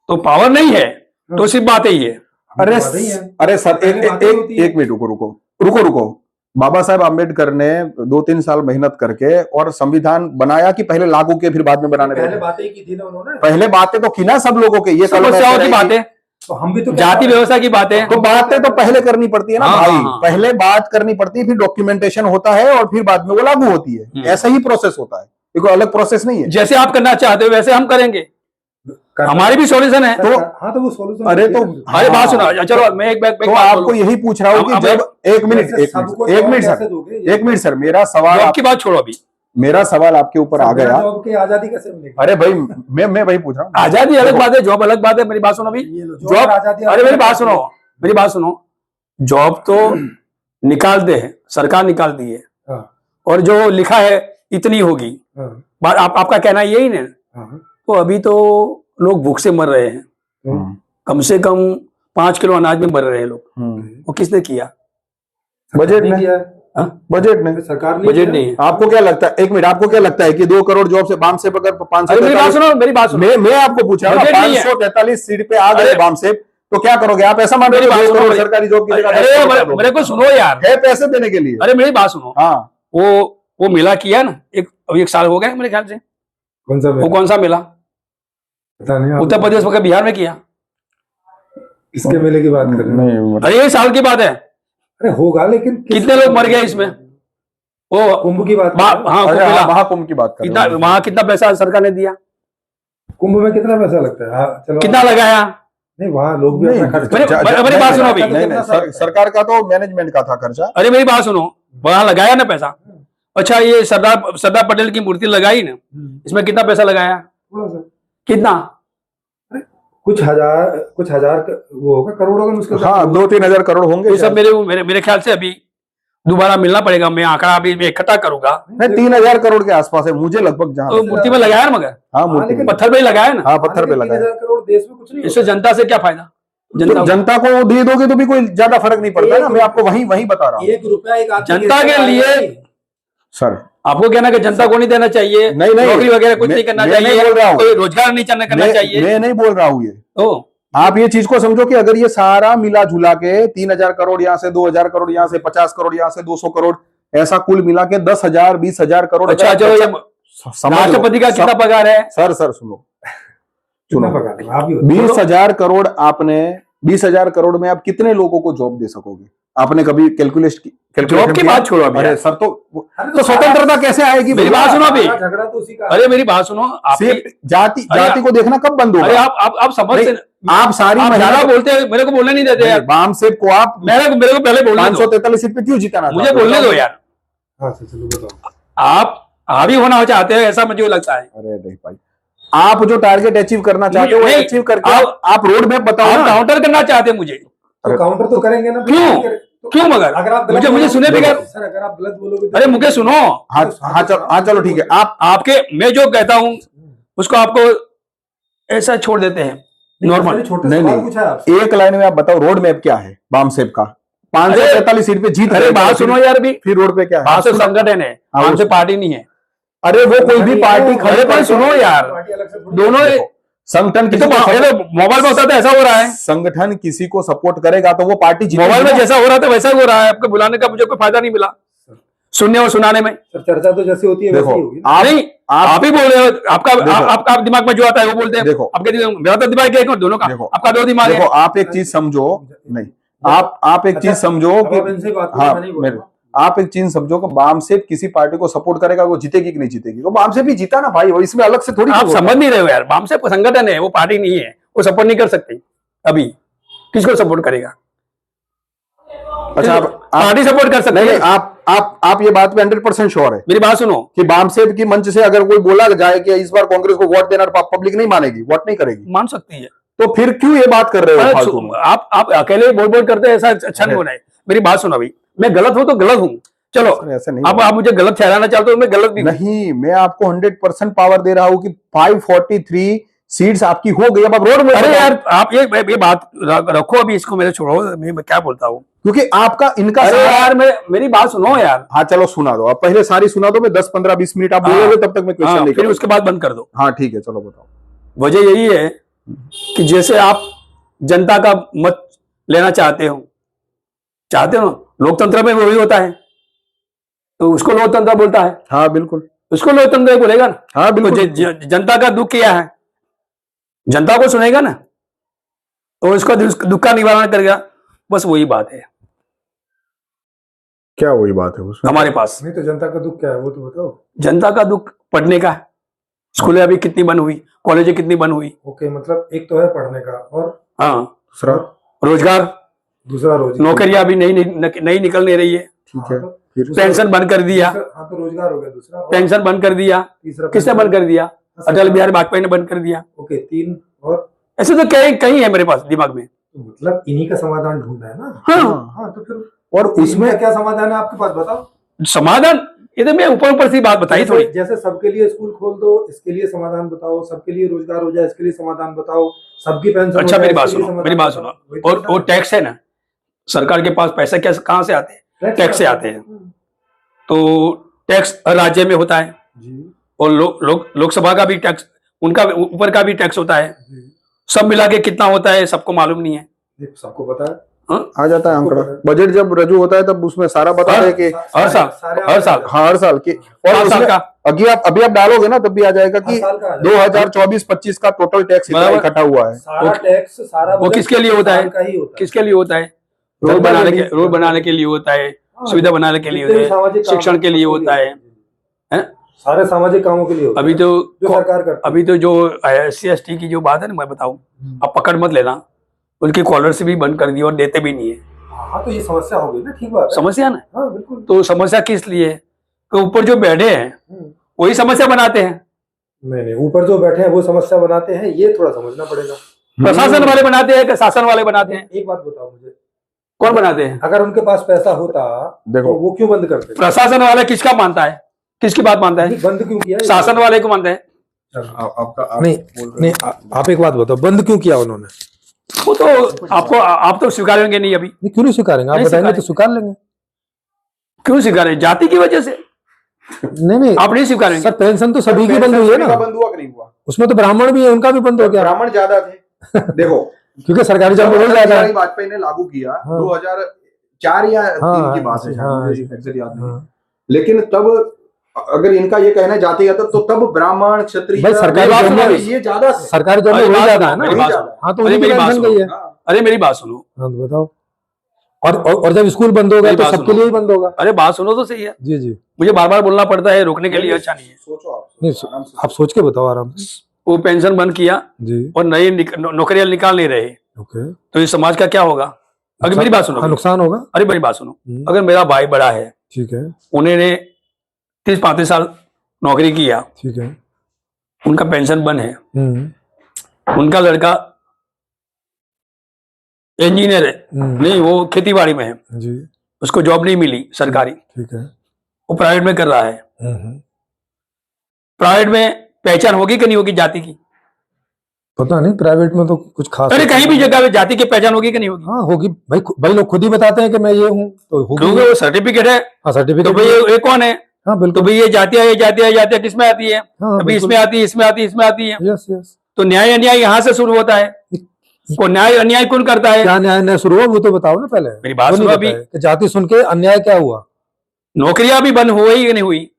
तो पावर नहीं है तो सिर्फ बातें ही है। अरे बात ही है। अरे सर पहले बातें होती है। एक मिनट रुको। बाबा साहेब आम्बेडकर ने 2-3 साल मेहनत करके और संविधान बनाया कि पहले लागू किए फिर बाद में बनाने पहले बैठे? बातें ही की थी ना उन्होंने। पहले बातें तो की ना सब लोगों के, ये समस्याओं की बातें, तो हम भी तो जाति व्यवस्था की बातें, तो बातें तो पहले करनी पड़ती है ना हाँ, भाई। हाँ, हाँ। पहले बात करनी पड़ती है, फिर डॉक्यूमेंटेशन होता है और फिर बाद में वो लागू होती है। ऐसा ही प्रोसेस होता है, ये कोई अलग प्रोसेस नहीं है। जैसे आप करना चाहते हो वैसे हम करेंगे, हमारी भी सॉल्यूशन है। तो हाँ तो वो सॉल्यूशन अरे तो अरे बात सुनो, चलो मैं एक तो आपको यही पूछ रहा हूँ कि जब एक मिनट सर, मेरा सवाल आपकी बात छोड़ो अभी, मेरा सवाल आपके ऊपर आ गया। जॉब की आजादी कैसे मिलेगी? अरे भाई मैं वही पूछ रहा हूँ। आजादी अलग बात है, जॉब अलग बात है। मेरी बात सुनो अभी, जॉब, अरे मेरी बात सुनो, जॉब तो निकालते हैं, सरकार निकालती है, और जो लिखा है इतनी होगी, आपका कहना यही ना? तो अभी तो लोग भूख से मर रहे हैं, कम से कम 5 किलो अनाज में मर रहे हैं लोग। वो किसने किया? बजट नहीं में किया। बजट नहीं, सरकार बजट नहीं है। आपको क्या लगता है, एक मिनट, आपको क्या लगता है कि 2 करोड़ जॉब से बामसेब अगर अरे मेरी बात 543 सुनो, मेरी बात सुनो। मैं आपको पूछ रहा हूँ बजट नहीं है। 543 सीट पे आ गए अरे बामसेब, तो क्या करोगे आप? ऐसा मान मेरी रहे बात हो 2 सुनो, करोड़ सरकारी जॉब की जगह 10 अरे करोड़ दोगे? मेरे को सुनो यार, है पैसे देने के लिए। अरे मेरी बात सुनो। हाँ, वो मेला किया ना, एक साल हो गया मेरे ख्याल से। कौन सा वो कौन सा मेला? पता नहीं, आप उत्तर प्रदेश में, बिहार में किया। किसके मेले की बात कर रहे हो? नहीं अरे 1 साल की बात है। अरे होगा, लेकिन कितने लोग मर गए इसमें? वो कुंभ की बात कर रहे हो? हाँ, अरे कुंभ हाँ, मेला। महाकुंभ की बात कर कितना रहे हो। वहां कितना पैसा सरकार ने दिया? कुंभ में कितना पैसा लगता है? हाँ, चलो कितना लगाया? नहीं, वहाँ लोग भी नहीं, अपना खर्च मेरे- करते हैं। मेरे- मेरी बात सुनो अभी। नहीं नहीं, सरकार का तो मैनेजमेंट का था खर्चा। अरे मेरी बात सुनो, वहां लगाया ना पैसा। अच्छा, ये सरदार पटेल की मूर्ति लगाई ना, इसमें कितना पैसा लगाया? थोड़ा सा, कितना? कुछ हजार वो होगा, करोड़ों का मुश्किल से। हाँ, 2-3 हजार करोड़ होंगे ये सब शायद। मेरे मेरे मेरे ख्याल से अभी दोबारा मिलना पड़ेगा। मैं आंकड़ा अभी मैं इकट्ठा करूंगा। नहीं, 3,000 करोड़ के आसपास है मुझे लगभग, जहाँ तो मूर्ति में लगाया ना, मगर हाँ मूर्ति लेकिन में। पत्थर पे ही लगाया ना। हाँ, पत्थर पे लगाया। 3,000 करोड़ देश में कुछ नहीं इससे होता। जनता से क्या फायदा? तो जनता को दे दोगे तो भी कोई ज्यादा फर्क नहीं पड़ता ना, मैं आपको वही बता रहा हूँ 1 रुपया एक आदमी जनता के लिए। सर। आपको कहना कि जनता को नहीं देना चाहिए, नहीं, नौकरी वगैरह कुछ मैं- नहीं करना मैं नहीं चाहिए, बोल रहा हूँ। कोई रोजगार नहीं करना चाहिए। मैं नहीं बोल रहा हूँ ये। तो आप ये चीज को समझो कि अगर ये सारा मिला जुला के 3,000 करोड़ यहाँ से, 2,000 करोड़ यहाँ से, 50 करोड़ यहाँ से, 200 करोड़, ऐसा कुल मिला के 10,000 20,000 करोड़। अच्छा, चलो ये समझ लो। राष्ट्रपति का कितना पगार है? सर सुनो, कितना सुनो, पगार है? आप ही बताओ। 20,000 करोड़ आपने, 20,000 करोड़ में आप कितने लोगों को जॉब दे सकोगे? आपने कभी कैलकुलेशन जॉब की बात छोड़ो अभी अरे यार। सर, तो तो स्वतंत्रता कैसे आएगी? मेरी भैया? बात सुनो अभी। सारा झगड़ा तो उसी का है। अरे मेरी बात सुनो, आपकी सिर्फ जाति अरे जाति को देखना कब बंद अरे होगा? आप समझ नहीं, से आप सारी आप महिला ज्यादा बोलते हैं, मेरे को बोलने नहीं देते यार। बामसेब को आप मेरे को पहले बोलने दो, 543 सीट पे क्यों जिताना मुझे चाहते हो? बोलने दो यार। हाँ सर, चलो बताओ। आप हावी होना चाहते हैं, ऐसा मुझे लगता है। अरे नहीं भाई, आप जो टारगेट अचीव करना चाहते हो वो नहीं, अचीव करके आप- आप रोड मैप बताओ आप ना। काउंटर करना चाहते हैं मुझे। तो काउंटर तो करेंगे ना। क्यों? तो क्यों मगर? अगर आप गलत मुझे बोलोगे- सुने बगैर। सर, अगर आप गलत बोलोगे तो- अरे मुझे सुनो, हाँ चलो ठीक है। आप आपके मैं जो कहता हूँ उसको आपको ऐसा छोड़ देते हैं नॉर्मल। मैंने छोटे नहीं, सवाल नहीं। पूछा है आपसे। एक लाइन में आप बताओ रोड मैप क्या है बामसेब का? 543 सीट पे जीत अरे रहे, बात सुनो यार भी, फिर रोड पे क्या है? बात तो संगठन है, हाँ, हमसे पार्टी नहीं है। अरे वो कोई भी पार्टी अरे खड़े पर सुनो यार, पार्टी अलग से थोड़ी- दोनों संगठन ये किसी तो को मोबाइल में होता था, ऐसा हो रहा है। संगठन किसी को सपोर्ट करेगा तो वो पार्टी जीतेगी मोबाइल में ना। जैसा हो रहा था वैसा हो रहा है। आपको बुलाने का मुझे कोई फायदा नहीं मिला, सुनने और सुनाने में। सर, चर्चा तो जैसे होती है वैसी देखो ही होगी ना। आप नहीं, आप ही बोल रहे हो। आपका देखो। आपका दिमाग में जो आता है वो बोलते हैं। देखो। आपके मेरा तो दिमाग एक दोनों का, देखो। आपका 2 दिमाग देखो, है। आप एक चीज समझो, नहीं आप एक चीज समझो अब आप इनसे बात करो, हाँ, मैं नहीं बोल रहा। आप एक चीज समझो कि बामसेब किसी पार्टी को सपोर्ट करेगा, वो जीतेगी कि नहीं जीतेगी? वो बामसेब भी जीता ना भाई, वो इसमें अलग से थोड़ी आप कुछ होता समझ नहीं रहे हो यार। बाम से संगठन है, वो पार्टी नहीं है, वो सपोर्ट नहीं कर सकती। अभी किसको सपोर्ट करेगा? है। अच्छा, आप पार्टी सपोर्ट कर सकती नहीं है। नहीं, आप ये बात पे 100% श्योर है मेरी बात सुनो, कि बामसेब की मंच से अगर कोई बोला जाए कि इस बार कांग्रेस को वोट देना, पब्लिक नहीं मानेगी, वोट नहीं करेगी, मान सकती है। तो फिर क्यों ये बात कर रहे हो फालतू में? आप अकेले बोल बोल करते हैं, ऐसा अच्छा नहीं होना है। मेरी बात सुनो अभी, मैं गलत हूं तो गलत हूं, चलो। सर, ऐसा नहीं अब आप मुझे गलत ठहराना चाहते हो, मैं गलत भी हूं। नहीं, मैं आपको 100% पावर दे रहा हूं कि 543 सीट्स आपकी हो गई। अब आप रोड में अरे बताओ। यार, आप ये बात रखो अभी, इसको मेरे छोड़ो। मैं क्या बोलता हूँ? क्योंकि आपका इनका अरे सारा- यार, मेरी बात सुनो यार। हाँ चलो सुना दो, आप पहले सारी सुना दो, मैं 10 15 20 मिनट आप बोलोगे तब तक मैं क्वेश्चन हाँ, नहीं फिर करूंगा। उसके बाद बंद कर दो। हाँ ठीक है, चलो बताओ। वजह यही है कि जैसे आप जनता का मत लेना चाहते हो लोकतंत्र में वही होता है, तो उसको लोकतंत्र बोलता है, हाँ बिल्कुल, उसको लोकतंत्र बोलेगा ना। हाँ तो बिल्कुल। जनता का दुख क्या है, जनता को सुनेगा ना, तो उसका दुख का निवारण करेगा। बस वही बात है क्या वही बात है उसमें? हमारे पास। नहीं तो जनता का दुख क्या है वो तो बताओ। जनता का दुख पढ़ने का है। स्कूलें अभी कितनी बंद हुई, कॉलेजें कितनी बंद हुई। ओके, मतलब एक तो है पढ़ने का, और हाँ, दूसरा रोजगार, दूसरा रोजगार। नौकरियां अभी नई निकल नहीं रही है। ठीक है, हाँ, फिर पेंशन बंद कर दिया, हाँ तो रोजगार हो गया दूसरा, और पेंशन बंद कर दिया। तीसरा किसने बंद कर दिया? अच्छा, अटल बिहारी वाजपेयी ने बंद कर दिया। ओके, 3 और ऐसे तो कहीं कहीं है मेरे पास दिमाग में। तो मतलब इन्हीं का समाधान ढूंढना है ना। हाँ, हाँ तो फिर और उसमें उसमें क्या समाधान है आपके पास, बताओ। समाधान ये तो मैं ऊपर सी बात बताई थोड़ी। जैसे सबके लिए स्कूल खोल दो, इसके लिए समाधान बताओ। सबके लिए रोजगार हो जाए, इसके लिए समाधान बताओ। सबकी पेंशन हो अच्छा जाए, मेरी बात इसके लिए सुनो, समाधान मेरी बात बताओ। सुनो। और टैक्स है ना, सरकार के पास पैसा क्या कहाँ से आते हैं? टैक्स से आते हैं। तो टैक्स हर राज्य में होता है जी और लोकसभा का भी टैक्स, उनका ऊपर का भी टैक्स होता है। जी सब मिला के कितना होता है सबको मालूम नहीं है। ये सबको पता है। हाँ? आ जाता है आंकड़ा, बजट जब रजू होता है तब उसमें सारा बताते हैं कि हर साल हर साल हाँ, हर साल की, और हर साल उसमें का अभी आप डालोगे ना तब भी आ जाएगा कि हर साल का है। 2024-25 का टोटल टैक्स इतना बराबर। इकट्ठा हुआ है। सारा टैक्स सारा वो बजट किसके लिए होता है? साल का ही होता है। किसके लिए होता है? रोड जनता बनाने के के लिए- रोड बनाने के लिए होता है, सुविधा बनाने के लिए जितने भी होता है, सामाजिक काम शिक्षण के लिए सबके होता है। हैं? सारे सामाजिक कामों के लिए होता अभी है, तो जो सरकार करती है। अभी तो जो SC ST की जो बात है ना, मैं बताऊं, आप पकड़ मत लेना, उनकी स्कॉलरशिप भी बंद कर दी और देते भी नहीं है। हाँ तो ये समस्या हो गई ना, ठीक बात है। समस्या ना, हाँ बिल्कुल। तो समस्या किस लिए है? तो ऊपर जो बैठे हैं वही समस्या बनाते हैं, नहीं ऊपर जो बैठे हैं वो समस्या बनाते हैं, ये थोड़ा समझना पड़ेगा। प्रशासन वाले बनाते हैं कि शासन वाले बनाते हैं? एक बात बताओ मुझे, कौन बनाते हैं? अगर उनके पास पैसा होता देखो, तो वो क्यों बंद करते? प्रशासन वाले किसका मानता है, किसकी बात मानता है? बंद क्यों किया? शासन वाले को मानते हैं। आप नहीं बोल रहे नहीं, हो। आप एक बात बताओ, बंद क्यों किया उन्होंने? वो तो आप तो स्वीकारेंगे नहीं अभी। नहीं, क्यों नहीं स्वीकारेंगे? आप नहीं बताएंगे तो स्वीकारेंगे। स्वीकार लेंगे। क्यों स्वीकारें? जाति की वजह से नहीं आप नहीं स्वीकारेंगे। सर, पेंशन तो सभी की बंद हुई है सभी ना। का बंद हुआ कि नहीं हुआ? उसमें तो ब्राह्मण भी है, उनका भी बंद हो गया, ब्राह्मण ज्यादा थे। देखो, क्योंकि सरकारी जॉब जब में अटल ज्यादा बिहारी है। वाजपेयी ने लागू किया हाँ। 2004 या 3 की बात है, शायद हाँ, मुझे एग्जैक्ट याद नहीं। हाँ। लेकिन तब अगर इनका ये कहना जाती है तो तब ब्राह्मण क्षत्रिय भाई सरकारी बात जॉब सुनो में अभी। ये ज्यादा थे। सरकारी जॉब में अरे वही बात ज्यादा सुनो, है ना। मेरी बात सुनो। हाँ तो अरे उनकी मेरी बात पेंशन सुनो। गई है। हाँ। अरे मेरी बात सुनो, हाँ तो बताओ। और जब स्कूल बंद होगा मेरी तो बात सबके सुनो। लिए ही बंद होगा। अरे बात सुनो तो सही है, जी जी। मुझे बार बार बोलना पड़ता है, रोकने के लिए अच्छा नहीं है। सोचो आप, नहीं आराम से आप सोच के बताओ आराम से। वो पेंशन बंद किया जी और नई नौकरियां निकाल नहीं रहे, ओके। तो इस समाज का क्या होगा? अगर मेरी बात सुनो, हाँ नुकसान होगा। अरे मेरी बात सुनो, हम्म। अगर मेरा भाई बड़ा है, ठीक है उन्होंने 30-35 साल नौकरी किया, ठीक है। उनका पेंशन बंद है, हम्म उनका लड़का इंजीनियर है, नहीं वो खेती बाड़ी में है, जी उसको जॉब नहीं मिली सरकारी, ठीक है। वो प्राइवेट में कर रहा है। प्राइवेट में पहचान होगी कि नहीं होगी जाति की? पता नहीं, प्राइवेट में तो कुछ खास। अरे कहीं भी जगह पे जाति की पहचान होगी कि नहीं होगी? हाँ होगी भाई, भाई लोग खुद ही बताते हैं कि मैं ये हूँ तो होगी। क्योंकि वो सर्टिफिकेट है, हाँ तो सर्टिफिकेट। भाई ये कौन है? हाँ तो बिल्कुल। भाई ये जातियां, ये जातियां, जातियां किस में आती है? हाँ अभी इसमें आती है, इसमें आती है, इसमें आती है। Yes yes. तो न्याय अन्याय यहाँ से शुरू होता है। वो न्याय अन्याय कौन करता है? क्या न्याय न्याय शुरू हुआ वो तो बताओ ना पहले। मेरी बात वो नहीं सुनो अभी। बताया कि जाति सुन के अन्याय क्या हुआ। नौकरियां भी बंद हुई कि नहीं हुई?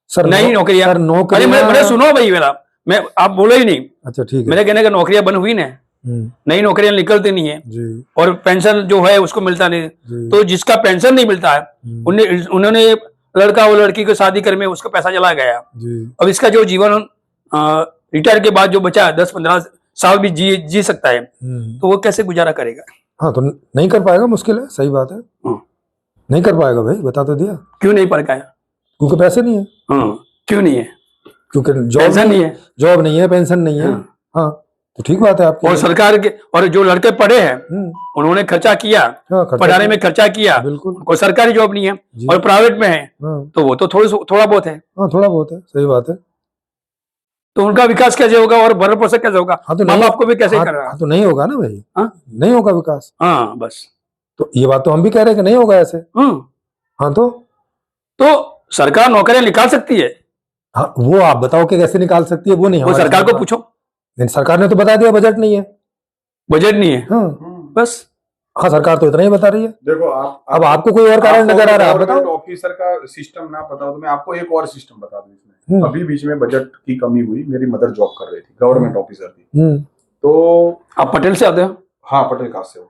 सर नहीं नौकरियां। सर अरे नौकरियां। मेरे सुनो भाई, मेरा मैं आप बोलो ही नहीं। अच्छा ठीक है। मेरे कहने का नौकरियां बंद हुई ना, नई नौकरियां निकलती नहीं है, जी और पेंशन जो है उसको मिलता नहीं। जी। तो जिसका पेंशन नहीं मिलता है, उन्होंने लड़का और लड़की को शादी कर में उसका पैसा चला गया। जी अब इसका जो जीवन रिटायर के बाद जो बचा है 10-15 साल भी जी सकता है, तो वो कैसे गुजारा करेगा? हाँ तो नहीं कर पाएगा, मुश्किल है, सही बात है। नहीं कर पाएगा भाई, बता तो दिया। क्यों नहीं पढ़ पाया? क्योंकि पैसे नहीं है। क्यों नहीं है? क्योंकि जॉब पेंशन नहीं है, जॉब नहीं है, पेंशन नहीं है। हाँ तो ठीक बात है आपकी। और सरकार के, और जो लड़के पढ़े हैं उन्होंने खर्चा किया, हाँ, खर्चा पढ़ाने में खर्चा किया, बिल्कुल। कोई सरकारी जॉब नहीं है जी। और प्राइवेट में है, हाँ तो वो तो थोड़ा बहुत है। हाँ थोड़ा बहुत है, सही बात है। तो उनका विकास कैसे होगा और भरण पोषण कैसे होगा? हाँ तो माँ नहीं, बाप को भी कैसे हाँ, करना? हाँ, तो नहीं होगा ना भाई। हाँ? नहीं होगा विकास। हाँ बस। तो ये बात तो हम भी कह रहे हैं कि नहीं होगा ऐसे। हाँ तो सरकार नौकरियां निकाल सकती है, हाँ वो आप बताओ कि कैसे निकाल सकती है, वो नहीं वो हमारे सरकार को पास। पूछो। नहीं, सरकार ने तो बता दिया बजट नहीं है। बजट नहीं है, हाँ बस। हाँ सरकार तो इतना ही बता रही है। देखो अब आपको कोई और कारण नजर आ रहा है, आप बताओ। ऑफिसर का सिस्टम ना पता हो तो मैं आपको एक और सिस्टम बता दूं इसमें। अभी बीच में बजट की कमी हुई, मेरी मदर जॉब कर रही थी, गवर्नमेंट ऑफिसर थी। तो आप पटेल से आते हो? हाँ, पटेल कास्ट से हो।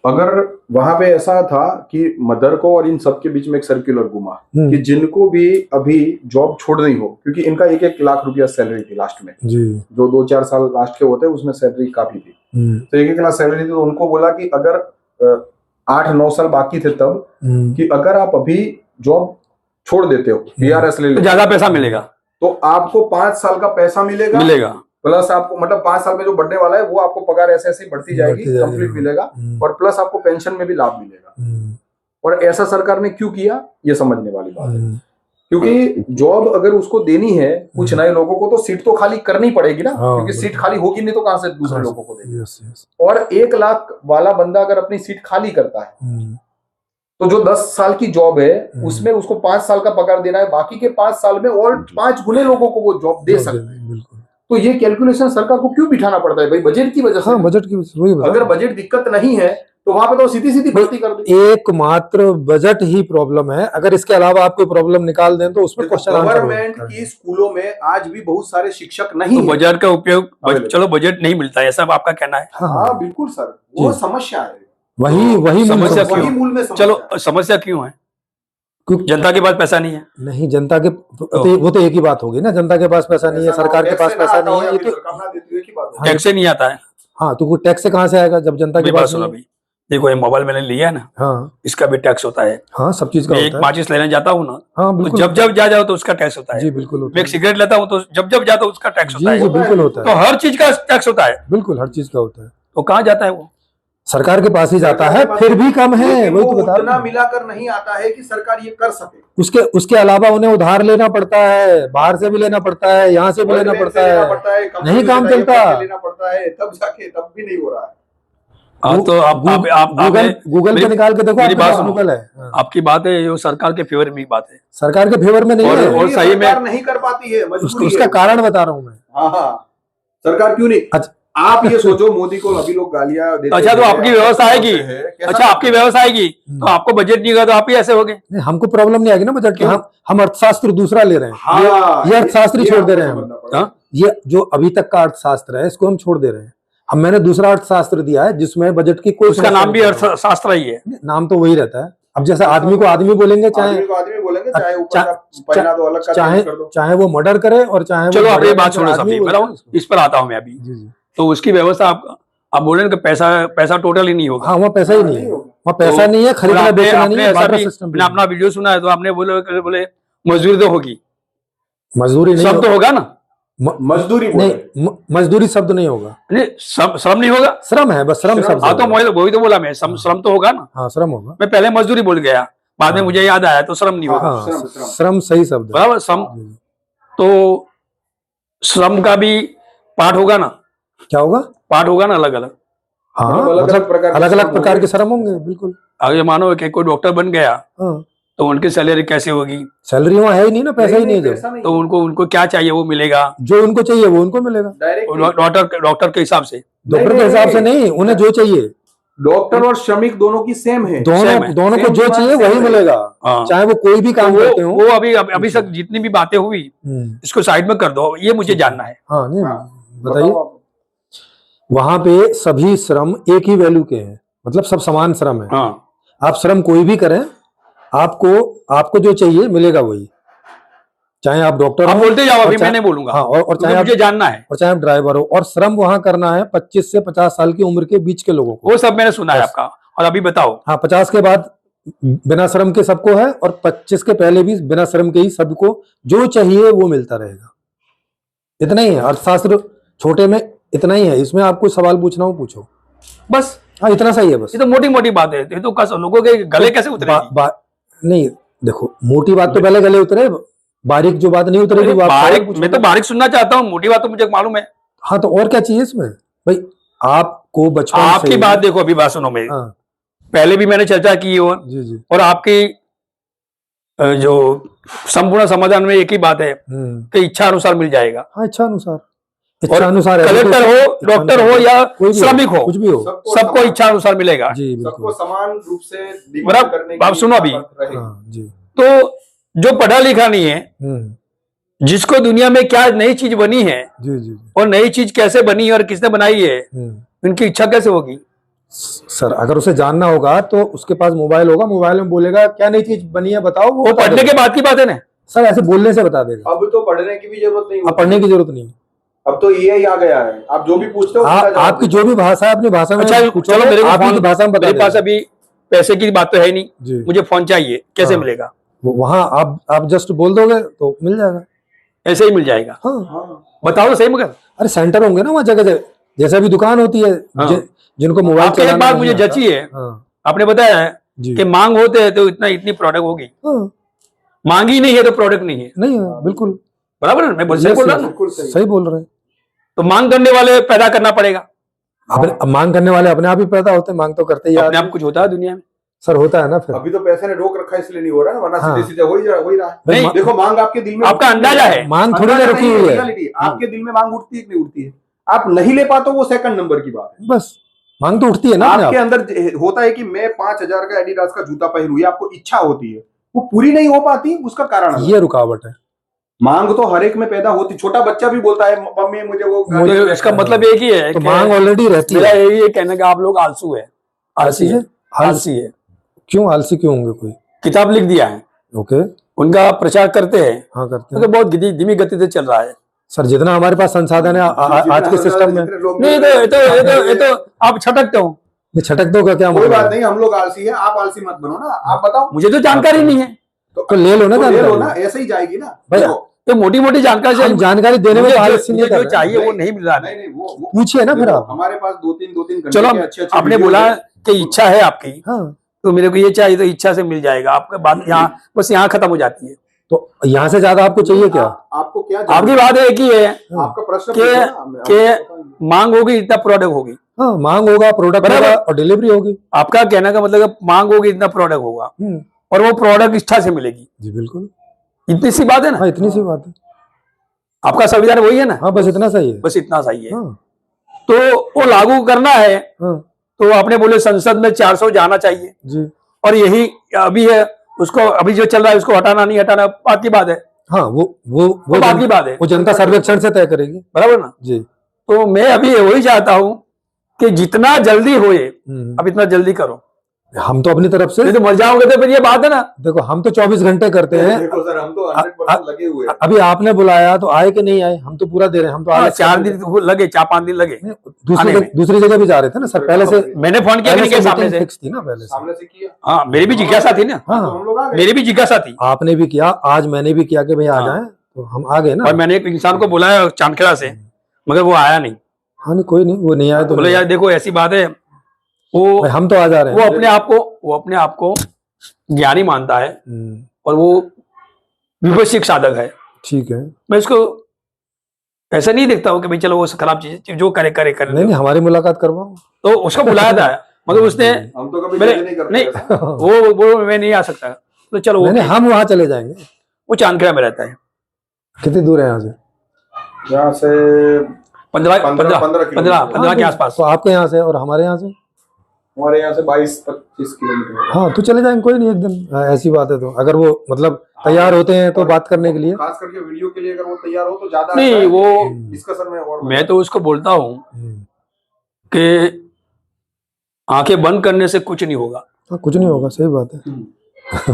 अगर वहां पे ऐसा था कि मदर को और इन सबके बीच में एक सर्कुलर घुमा कि जिनको भी अभी जॉब छोड़नी हो, क्योंकि इनका 1-1 लाख रुपया सैलरी थी लास्ट में, जी जो 2-4 साल लास्ट के होते उसमें सैलरी काफी थी, तो 1-1 लाख सैलरी थी। तो उनको बोला कि अगर 8-9 साल बाकी थे तब, कि अगर आप अभी जॉब छोड़ देते हो, BRS ले तो लेते ज्यादा पैसा मिलेगा, तो आपको 5 साल का पैसा मिलेगा प्लस आपको, मतलब 5 साल में जो बढ़ने वाला है वो आपको पगार ऐसे ऐसे बढ़ती जाएगी, कंप्लीट मिलेगा, और प्लस आपको पेंशन में भी लाभ मिलेगा। और ऐसा सरकार ने क्यों किया, ये समझने वाली बात है। क्योंकि जॉब अगर उसको देनी है कुछ नए लोगों को, तो सीट तो खाली करनी पड़ेगी ना, क्योंकि सीट खाली होगी नहीं तो कहां से दूसरे लोगों को देंगे। और 1 लाख वाला बंदा अगर अपनी सीट खाली करता है तो जो 10 साल की जॉब है उसमें उसको 5 साल का पगार देना है, बाकी के 5 साल में और 5 गुने लोगों को वो जॉब दे सकते हैं। बिल्कुल। तो ये कैलकुलेशन सरकार को क्यों बिठाना पड़ता है भाई? बजट की वजह से। हाँ, बजट की वही बता। अगर बजट दिक्कत नहीं है तो वहां पे तो सीधी सीधी भर्ती कर दे। एकमात्र बजट ही प्रॉब्लम है, अगर इसके अलावा आप कोई प्रॉब्लम निकाल दें तो उसमें क्वेश्चन आंसर गवर्नमेंट की स्कूलों में आज भी बहुत सारे शिक्षक नहीं तो है। बजट का उपयोग Available। चलो बजट नहीं मिलता है, ऐसा आपका कहना है? हाँ बिल्कुल सर, वो जी। समस्या है। वही मूल समस्या समस्या। वही मूल में समस्या है। चलो समस्या क्यों है? क्योंकि जनता के पास पैसा नहीं है। नहीं, जनता के वो तो एक ही बात होगी ना, जनता के पास पैसा नहीं है, सरकार के पास पैसा नहीं है, ये तो टैक्स से नहीं आता है। हाँ, तो टैक्स से कहाँ से आएगा जब जनता के मेरी बात पास सुनो नहीं है? अभी, देखो ये मोबाइल मैंने लिया है ना, हाँ इसका भी टैक्स होता है। हाँ, सब चीज का मैं एक होता है। माचिस लेने जाता हूँ ना, हाँ तो बिल्कुल, जब जब जा जाओ तो उसका टैक्स होता है। जी बिल्कुल होता मैं एक है। सिगरेट लेता हूँ तो जब जब जाता हूँ उसका टैक्स होता जी जी है। बिल्कुल होता तो है, हर चीज का टैक्स होता है। बिल्कुल हर चीज का होता है। तो कहाँ जाता है वो? सरकार के पास ही जाता है, फिर भी कम है, लेकिन वही वो तो बता रहा उतना हूं। मिलाकर नहीं आता है कि सरकार ये कर सके। उसके अलावा उन्हें उधार लेना पड़ता है, बाहर से भी लेना पड़ता है, यहाँ से भी लेना पड़ता है, नहीं काम चलता। लेना पड़ता है, तब जाके तब भी नहीं हो रहा है। हाँ तो गूगल पे निकाल के देखो, मेरी आपके बात पास सुनो। गूगल है। हाँ। आपकी बात है जो सरकार के फेवर में की बात है, सरकार के फेवर में नहीं और- है, और ये सही में- सरकार नहीं कर पाती है, मजबूरी उसका है। कारण बता रहा हूँ मैं। हाँ हाँ, सरकार क्यों नहीं? अच्छा। आप ये सोचो, मोदी को अभी लोग गालियां देते अच्छा तो हैं, आपकी व्यवस्था आएगी, कैसा अच्छा आपकी व्यवस्था आएगी तो आपको बजट नहीं होगा तो आप ही ऐसे होगे। नहीं, हमको प्रॉब्लम नहीं आएगी ना बजट की। हम अर्थशास्त्र दूसरा ले रहे हैं, हाँ, ये अर्थशास्त्री छोड़ दे रहे हैं आपको हम। समझना पड़ेगा। हाँ? ये जो अभी तक का अर्थशास्त्र है इसको हम छोड़ दे रहे हैं। हम मैंने दूसरा अर्थशास्त्र दिया है जिसमें बजट की कोई उसका समस्या नाम भी नहीं है। अर्थशास्त्र ही है। नाम तो वही रहता है। अब जैसे आदमी को आदमी बोलेंगे, चाहे आदमी को आदमी बोलेंगे, चाहे ऊपर चा- का पहना दो, अलग का चाहे कर दो। चाहे वो मर्डर करे और चाहे वो चलो आप ये मर्डर बात करे, छोड़ो आदमी सभी, बोलते हैं बताओ उसको। इस पर आता हूँ मैं अभी। जी जी। तो उसकी व्यवस्था आप बोल रहे हैं कि पैसा टोटल ही नहीं होगा। हाँ, वहाँ पैसा ही नहीं है, वहाँ पैसा नहीं है, खरीदना आपने- बेचना आपने नहीं है, ऐसा बार्टर भी- सिस्टम मैंने अपना वीडियो सुना है तो आपने बोले मजदूरी तो होगी, मजदूरी नहीं श्रम तो होगा ना? मजदूरी बोल रहे हैं। नहीं, मजदूरी शब्द नहीं होगा, नहीं श्रम नहीं होगा। श्रम है, बस श्रम शब्द हाँ तो होगा। वही तो बोला मैं, श्रम तो होगा ना। हाँ, श्रम होगा। मैं पहले मजदूरी बोल गया, बाद में मुझे याद आया तो श्रम नहीं होगा। हाँ, श्रम। श्रम सही शब्द है। बराबर, श्रम जी, जी। तो श्रम का भी पार्ट होगा ना, क्या होगा? पार्ट होगा ना अलग अलग। हाँ, मतलब अलग-अलग प्रकार के अलग अलग श्रम प्रकार होंगे। के श्रम होंगे, बिल्कुल। आगे मानो कि कोई डॉक्टर बन गया हाँ, तो उनकी सैलरी कैसे होगी? सैलरी वहाँ है ही नहीं ना, पैसा ही नहीं है पैसा जो नहीं तो उनको क्या चाहिए वो मिलेगा जो उनको चाहिए वो उनको मिलेगा। डायरेक्ट डॉक्टर के हिसाब से। डॉक्टर के हिसाब से नहीं, उन्हें जो चाहिए, डॉक्टर और श्रमिक दोनों की सेम है। Same है। दोनों को Same जो demand, चाहिए same वही है। मिलेगा, हाँ। चाहे वो कोई भी तो काम करते हो। वो अभी तक जितनी भी बातें हुई इसको साइड में कर दो, ये मुझे जानना है। हाँ, नहीं, हाँ, बताइए। बताओ आप। वहां पे सभी श्रम एक ही वैल्यू के हैं, मतलब सब समान श्रम है। हाँ आप श्रम कोई भी करें, आपको जो चाहिए मिलेगा वही, चाहे आप डॉक्टर आप हो, बोलते जाओ, और अभी चाहे- मैं नहीं बोलूंगा। हाँ, और क्योंकि चाहे आप मुझे जानना है, और चाहे आप ड्राइवर हो। और श्रम वहां करना है 25 से 50 साल की उम्र के बीच के लोगों को। वो सब मैंने सुना है बस। आपका। और अभी बताओ, हाँ, 50 के बाद बिना श्रम के सबको है, और 25 के पहले भी बिना श्रम के ही सबको जो चाहिए वो मिलता रहेगा। इतना ही है अर्थशास्त्र, छोटे में इतना ही है। इसमें आपको सवाल पूछना हो पूछो, बस हाँ, इतना सही है बस। ये तो मोटी मोटी बात है, ये तो लोगों के गले कैसे उतरेगी? नहीं, देखो, मोटी बात तो पहले गले उतरे, बारीक जो बात नहीं उतरेगी वो आप सवाल बारीक, पूछोगे। मैं तो बारीक सुनना चाहता हूँ, मोटी बात तो मुझे मालूम है। हाँ, तो और क्या चाहिए इसमें भाई? आपको बचपन आपकी से बात देखो, अभी बात सुनो मेरी, हाँ, पहले भी मैंने चर्चा की जी जी, और आपकी जो संपूर्ण समाधान में एक ही बात है कि इच्छा अनुसार मिल जाएगा। हाँ, इच्छा अनुसार है। कलेक्टर हो, डॉक्टर हो या कोई भी श्रमिक हो, कुछ भी हो, सबको इच्छा अनुसार मिलेगा। जी सबको बिल्कुल। समान रूप से डिमांड बराबर, करने की आप सुनो अभी। ताकत रहेगी। हाँ जी, तो जो पढ़ा लिखा नहीं है, जिसको दुनिया में क्या नई चीज बनी है जी जी, और नई चीज कैसे बनी है और किसने बनाई है, उनकी इच्छा कैसे होगी? सर, अगर उसे जानना होगा तो उसके पास मोबाइल होगा, मोबाइल में बोलेगा क्या नई चीज बनी है बताओ, वो बता पढ़ने देगा। के बाद की बात है ना। सर, ऐसे बोलने से बता देगा। अब तो पढ़ने की भी जरूरत नहीं अब होती। पढ़ने की जरूरत नहीं है। अब तो एआई आ गया है, आप जो भी पूछते हो उसका जवाब आपकी देता जो भी भाषा है अपनी भाषा में अच्छा पूछो, चलो, मेरे को आपकी फोन, भाषा में बता मेरे पास देगा। अभी पैसे की बात तो है नहीं, जी, मुझे फोन चाहिए, कैसे हाँ। मिलेगा? वहां आप जस्ट बोल दोगे तो मिल जाएगा। ऐसे ही मिल जाएगा? हाँ, है। हाँ। बताओ तो सही मगर। अरे सेंटर होंगे ना वहाँ जगह जगह, जैसे अभी दुकान होती है, हाँ। जिनको मोबाइल आपकी एक चलाना बात नहीं मुझे आता। जची है, हाँ आपने बताया है जी, कि मांग होते है तो इतनी प्रोडक्ट होगी, हाँ, मांग ही नहीं है तो प्रोडक्ट नहीं है। नहीं है, बिल्कुल बराबर है, मैं सही बोल रहा हूँ ना? बिल्कुल सही। सही बोल रहे हैं। तो मांग करने वाले पैदा करना पड़ेगा। अब मांग करने वाले अपने आप ही पैदा होते हैं, मांग तो करते ही अपने आदमी। आप कुछ होता है दुनिया में? सर होता है ना फिर। अभी तो पैसे ने रोक रखा है इसलिए नहीं हो रहा है ना, वरना हाँ। सीधे सीधे हो ही रहा है। नहीं, देखो मांग आपके दिल में आपका अंदाजा है, मांग थोड़ी ना रुकी हुई है। रियलिटी आपके दिल में मांग उठती है कि नहीं उठती है? आप नहीं ले पाते वो सेकंड नंबर की बात है। बस मांग तो उठती है ना अपने आपके आप। अंदर होता है कि मैं 5,000 का एडिडास का जूता पहनूं, ये आपको इच्छा होती है, वो पूरी नहीं हो पाती, उसका कारण अलग है। ये रुकावट है। मांग तो हर एक में पैदा होती, छोटा बच्चा भी बोलता है मम्मी मुझे वो तो इसका मतलब एक ही है तो कि मांग ऑलरेडी रहती मेरा है। यही कहने का आप लोग आलसू है, आलसी है, आलसी है। क्यों आलसी क्यों होंगे कोई? किताब लिख दिया है, ओके, उनका प्रचार करते हैं, हाँ करते तो हैं बहुत धीमी गति से चल रहा है। सर। जितना हमारे पास संसाधन है आज के सिस्टम में, नहीं तो ये तो आप छटकते हो। ये छटकदों का क्या कोई मतलब बात है? नहीं, हम लोग आलसी है, आप आलसी मत बनो ना, आप बताओ। मुझे तो जानकारी नहीं है, तो ले लो ना तो ले लो ना, जानकारी। ऐसे ही जाएगी ना भैया, देखो, तो मोटी मोटी जानकारी से हम जानकारी देने में मुझे तो जो- आलसी नहीं मुझे कर जो रहे चाहिए हैं। वो नहीं मिल रहा है। नहीं वो पूछिए ना फिर देखो, आप। हमारे पास 2-3 घंटे चलो के अच्छे आपने बोला कि इच्छा है आपकी, हाँ, तो मेरे को ये चाहिए, तो इच्छा से मिल जाएगा। आपका बात यहाँ बस यहाँ खत्म हो जाती है। तो यहाँ से ज्यादा आपको चाहिए क्या? आपको क्या आपकी बात एक ही है आपका प्रश्न कि पूछो ना, मैं कि आपको बताऊंगा। मांग होगी इतना प्रोडक्ट होगी। हाँ, मांग होगा, प्रोडक्ट बराबर। होगा और डिलीवरी होगी। आपका कहने का मतलब है मांग होगी इतना प्रोडक्ट होगा, और वो प्रोडक्ट इच्छा से मिलेगी। जी बिल्कुल, इतनी सी बात है ना, हाँ इतनी सी बात है। आपका संविधान वही है ना, हाँ बस इतना सही है। बस इतना सही है। हाँ तो वो लागू करना है, हाँ तो आपने बोले संसद में 400 जाना चाहिए, जी, और यही अभी है। उसको अभी जो चल रहा है उसको हटाना नहीं हटाना बात की बात है, हाँ वो बात की बात है, वो जनता सर्वेक्षण से तय करेगी। बराबर ना। जी। तो मैं अभी वही चाहता हूं कि जितना जल्दी होए हम्म। अब इतना जल्दी करो, हम तो अपनी तरफ से नहीं तो मर जाओगे। तो फिर ये बात है ना, देखो, हम तो 24 घंटे करते हैं। देखो सर, हम तो 100% लगे हुए हैं। अभी आपने बुलाया तो आए कि नहीं आए, हम तो पूरा दे रहे हैं। हम तो हाँ, आगे 4 दिन लगे, 4-5 दिन लगे। आने में। दूसरी जगह भी जा रहे थे ना सर, पहले से मैंने फोन किया कि नहीं किया सामने से? फिक्स थी ना पहले से। सामने से किया, हाँ, मेरी भी जिज्ञासा थी ना, हाँ तो हम लोग आ गए। मेरी भी जिज्ञासा थी, आपने भी किया, आज मैंने भी किया कि भैया आ हाँ। जाएं, तो हम आ गए ना। और मैंने एक इंसान को बुलाया चांदखेड़ा से, मगर वो आया नहीं। हाँ नहीं, कोई नहीं, वो नहीं आए तो बोले नहीं यार देखो ऐसी बात है, वो आए। हम तो आ जा रहे वो हैं। अपने आप को ज्ञानी मानता है, हम्म, और वो विपश्चिक साधक है। ठीक है। मैं इसको ऐसा नहीं देखता हूँ कि भाई चलो वो खराब चीज जो करे नहीं नहीं, हमारी मुलाकात करवाओ। तो उसको बुलाया था, मगर उसने हम तो कभी मेरे जज नहीं करते नहीं ऐसा। वो मैं नहीं आ सकता, तो चलो नहीं नहीं, हम वहां चले जाएंगे। वो चांदखेड़ा में रहता है, कितनी दूर है यहाँ से? यहाँ से 15 15 के आसपास। तो आपके यहाँ से और हमारे यहाँ से? हमारे यहाँ से 22-25 किलोमीटर है। हाँ तो चले जाएंगे, कोई नहीं, एक दिन। ऐसी बात है तो अगर वो मतलब तैयार होते हैं तो बात करने के लिए। खास करके वीडियो के लिए अगर वो तैयार हो तो ज्यादा नहीं, अच्छा है, वो डिस्कशन में और मैं तो उसको बोलता हूँ हम्म, कि आंखें बंद करने से कुछ नहीं होगा। हाँ, कुछ नहीं होगा, सही बात है।